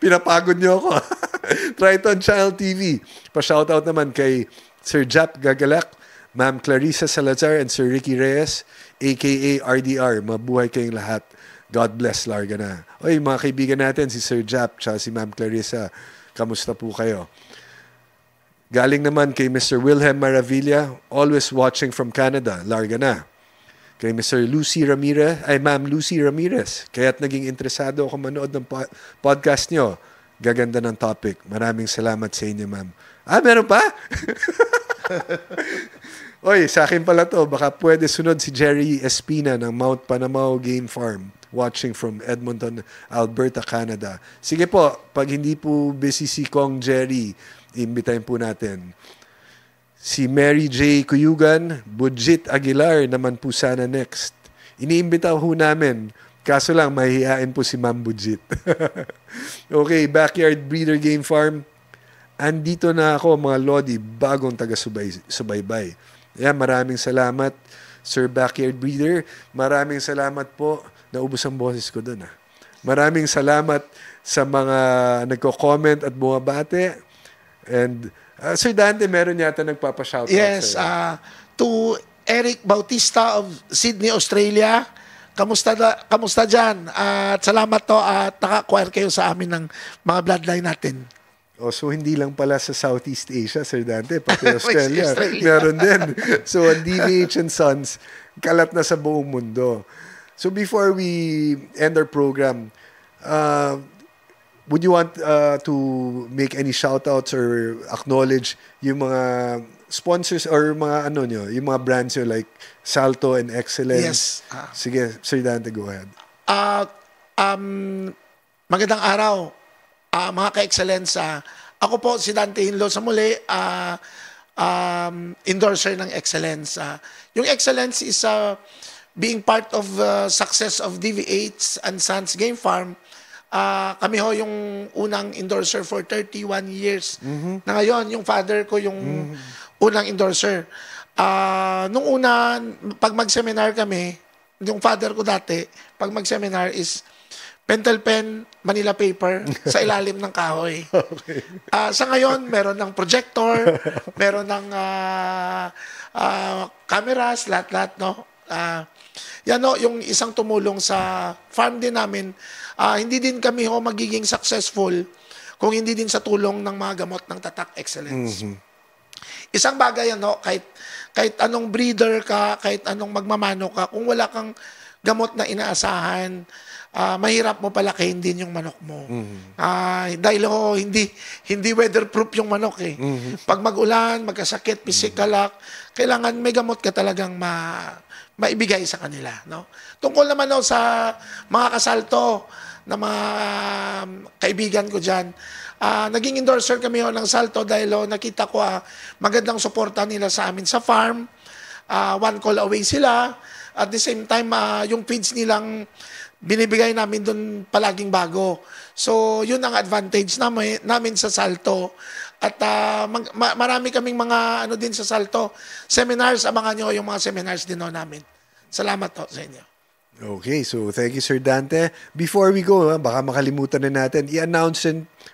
Pinapagod niyo ako. Triton Channel TV. Pa-shoutout naman kay Sir Jap Gagalak, Ma'am Clarissa Salazar and Sir Ricky Reyes, a.k.a. RDR. Mabuhay kayong lahat. God bless Largana. Oy, mga kaibigan natin, si Sir Jap at si Ma'am Clarissa. Kamusta po kayo? Galing naman kay Mr. Wilhelm Maravilla, always watching from Canada, Largana. Kay Mr. Ma'am Lucy Ramirez. Kaya't naging interesado ako manood ng podcast nyo. Gaganda ng topic. Maraming salamat sa inyo, ma'am. Meron pa? Oy, sa akin pala to. Baka pwede sunod si Jerry Espina ng Mount Panamao Game Farm. Watching from Edmonton, Alberta, Canada. Sige po, pag hindi po busy si Kong Jerry, imbitahin po natin. Si Mary J. Cuyugan, Budjit Aguilar naman po sana next. Iniimbita ho namin. Kaso lang, mahihain po si Ma'am Budjit. Okay, Backyard Breeder Game Farm. Andito na ako, mga Lodi, bagong taga-subaybay. Ayan, maraming salamat, Sir Backyard Breeder. Maraming salamat po. Naubos ang boses ko doon. Maraming salamat sa mga nagko-comment at bumabate. And Sir Dante, meron yata nagpapa-shoutout.
Yes, to Eric Bautista of Sydney, Australia. Kamusta dyan? At salamat to at naka-acquire kayo sa amin ng mga bloodline natin.
So hindi lang pala sa Southeast Asia, Sir Dante, pati Australia. Meron din. So ang DVH and Sons, kalat na sa buong mundo. So before we end our program, would you want to make any shoutouts or acknowledge yung mga sponsors or mga yung mga brands nyo like Salto and Excellence?
Yes.
Sige, Sir Dante, go ahead.
Magandang araw, mga ka-Excellence. Ako po si Dante Hinlo sa muli, endorser ng Excellence. Yung Excellence is being part of success of DVH and Sons Game Farm. Kami ho yung unang endorser for 31 years. Na ngayon, yung father ko yung unang endorser. Nung una, pag mag-seminar kami, yung father ko dati, pag mag-seminar is pentel pen, Manila paper, sa ilalim ng kahoy.
Okay.
Sa ngayon, meron ng projector, meron ng cameras, lahat-lahat, no? Yan no, yung isang tumulong sa farm din namin. Hindi din kami ho magiging successful kung hindi din sa tulong ng mga gamot ng Tatak Excellence. Isang bagay kahit anong breeder ka, kahit anong magmamano ka, kung wala kang gamot na inaasahan, mahirap mo palakihin din yung manok mo. Dahil hindi weatherproof yung manok eh. Pag mag-ulan, magkasakit, physical, kailangan may gamot ka talagang maibigay sa kanila. No? Tungkol naman sa mga kasalto na mga kaibigan ko dyan, naging endorser kami ng Salto dahil nakita ko magandang suporta nila sa amin sa farm. One call away sila. At the same time, yung feeds nilang binibigay namin doon palaging bago. So, yun ang advantage namin sa Salto. At marami kaming mga din sa Salto. Seminars, abangan nyo yung mga seminars din namin. Salamat po sa inyo.
Okay, so thank you, Sir Dante. Before we go, baka makalimutan na natin, i-announce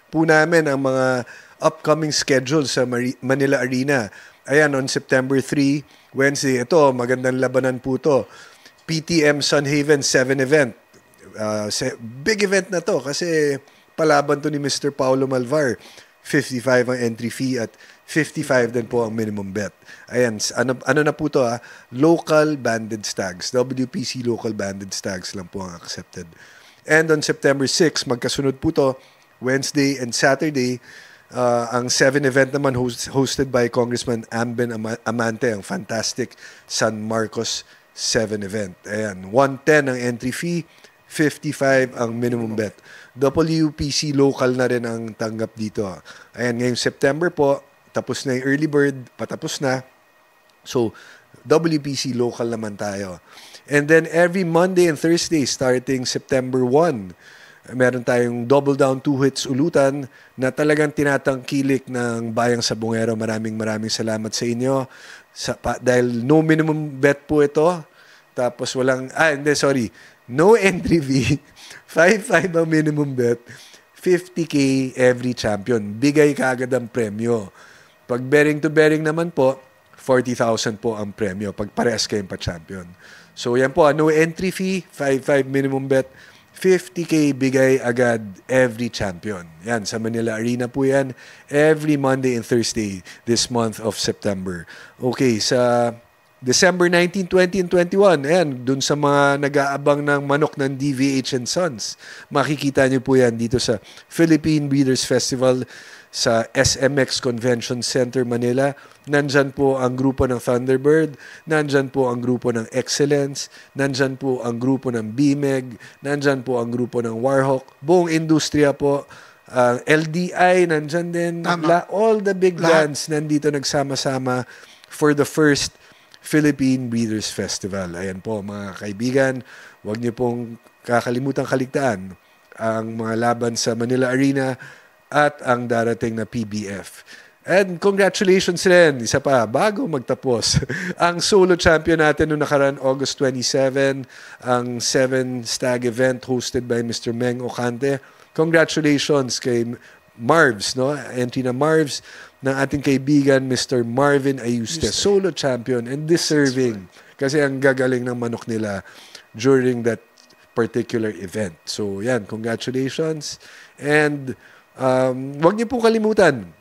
po namin ang mga upcoming schedule sa Manila Arena. Ayan, on September 3, Wednesday, ito, magandang labanan po to. PTM Sunhaven 7 event. Big event na to kasi palaban to ni Mr. Paulo Malvar. 55 ang entry fee at 55 din po ang minimum bet. Ayan, ano na po to local banded stags. WPC local banded stags lang po ang accepted. And on September 6, magkasunod po to, Wednesday and Saturday, ang 7 event naman hosted by Congressman Amben Amante, ang fantastic San Marcos 7 event. Ayan, 110 ang entry fee, 55 ang minimum bet. WPC local na rin ang tanggap dito. Ayan, ngayong September po, tapos na yung early bird, patapos na. So, WPC local naman tayo. And then every Monday and Thursday starting September 1, meron tayong double down 2 hits ulutan na talagang tinatangkilik ng Bayang Sabongero. Maraming salamat sa inyo. Dahil no minimum bet po ito. Tapos no entry fee. 5-5 ang minimum bet. 50K every champion. Bigay kaagad ang premyo. Pag bearing to bearing naman po, 40,000 po ang premyo pag parehas kayong pa-champion. So yan po, no entry fee, 5-5 minimum bet, 50K bigay agad every champion. Yan, sa Manila Arena po yan, every Monday and Thursday this month of September. Okay, sa December 19, 20, and 21, ayan, dun sa mga nag-aabang ng manok ng DVH and Sons, makikita nyo po yan dito sa Philippine Breeders Festival sa SMX Convention Center, Manila. Nandyan po ang grupo ng Thunderbird, nandyan po ang grupo ng Excellence, nandyan po ang grupo ng BMEG, nandyan po ang grupo ng Warhawk, buong industriya po, LDI, nandyan din. All the big bands nandito nagsama-sama for the first Philippine Breeders Festival. Ayan po, mga kaibigan, huwag niyo pong kakalimutan kaligtaan ang mga laban sa Manila Arena at ang darating na PBF. And congratulations rin, isa pa, bago magtapos, ang solo champion natin noong nakaraan August 27, ang 7 Stag event hosted by Mr. Meng Ocante. Congratulations kay Marvs, no? Entry na Marvs ng ating kaibigan Mr. Marvin Ayuste, solo champion and deserving kasi ang gagaling ng manok nila during that particular event. So yan, congratulations. And wag niyo po kalimutan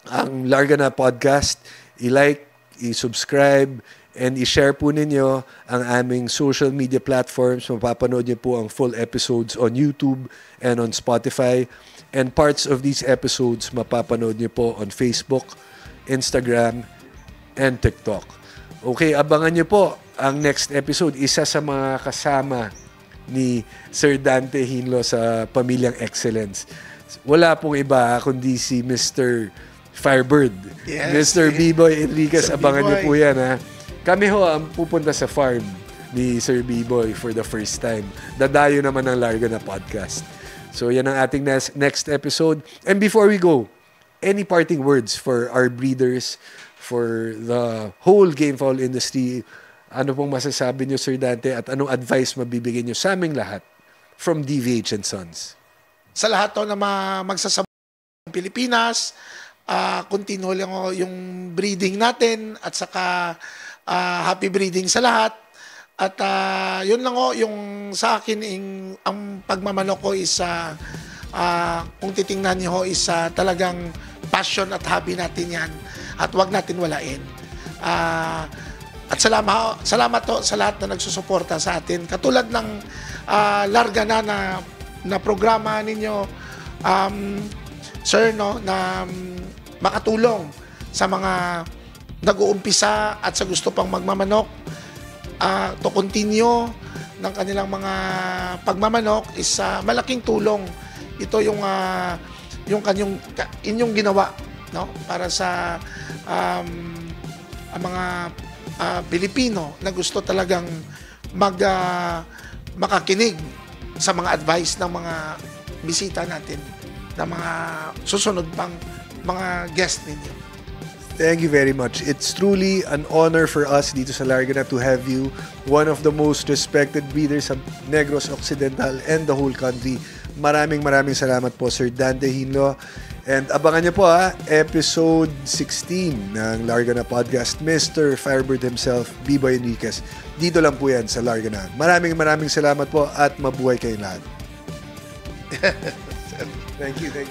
ang Larga Na Podcast, i-like, i-subscribe, and i-share po ninyo ang aming social media platforms. Mapapanood niyo po ang full episodes on YouTube and on Spotify. And parts of these episodes mapapanood niyo po on Facebook, Instagram, and TikTok. Okay, abangan niyo po ang next episode. Isa sa mga kasama ni Sir Dante Hinlo sa Pamilyang Excellence. Wala pong iba kundi si Mr. Firebird. Yes, Mr. B-Boy Enriquez, abangan niyo po yan. Ha? Kami ho ang pupunta sa farm ni Sir B-Boy for the first time. Dadayo naman ng Larga Na Podcast. So yan ang ating next episode. And before we go, any parting words for our breeders, for the whole game fowl industry? Ano pong masasabi niyo, Sir Dante, at anong advice mabibigay niyo sa aming lahat from DVH and Sons?
Sa lahat to na magsasabay ng Pilipinas, continue lang yung breeding natin at saka happy breeding sa lahat. At yun lang yung sa akin ang pagmamanok ko is kung titingnan niyo is talagang passion at hobby natin yan at wag natin walain. At salamat to sa lahat na nagsusuporta sa atin. Katulad ng Larga na programa ninyo, sir, no, na makatulong sa mga nag-uumpisa at sa gusto pang magmamanok to continue ng kanilang mga pagmamanok is malaking tulong. Ito yung inyong ginawa, no, para sa mga Pilipino na gusto talagang makakinig sa mga advice ng mga bisita natin, ng mga susunod pang mga guest ninyo.
Thank you very much. It's truly an honor for us dito sa Larga Na to have you, one of the most respected breeders sa Negros Occidental and the whole country. Maraming salamat po, Sir Dante Hinlo. And abangan niyo po episode 16 ng Larga Na Podcast, Mr. Firebird himself, B-Boy Enriquez. Dito lang po yan sa Larga Na. Maraming salamat po at mabuhay kayong lahat.
Thank you, sir.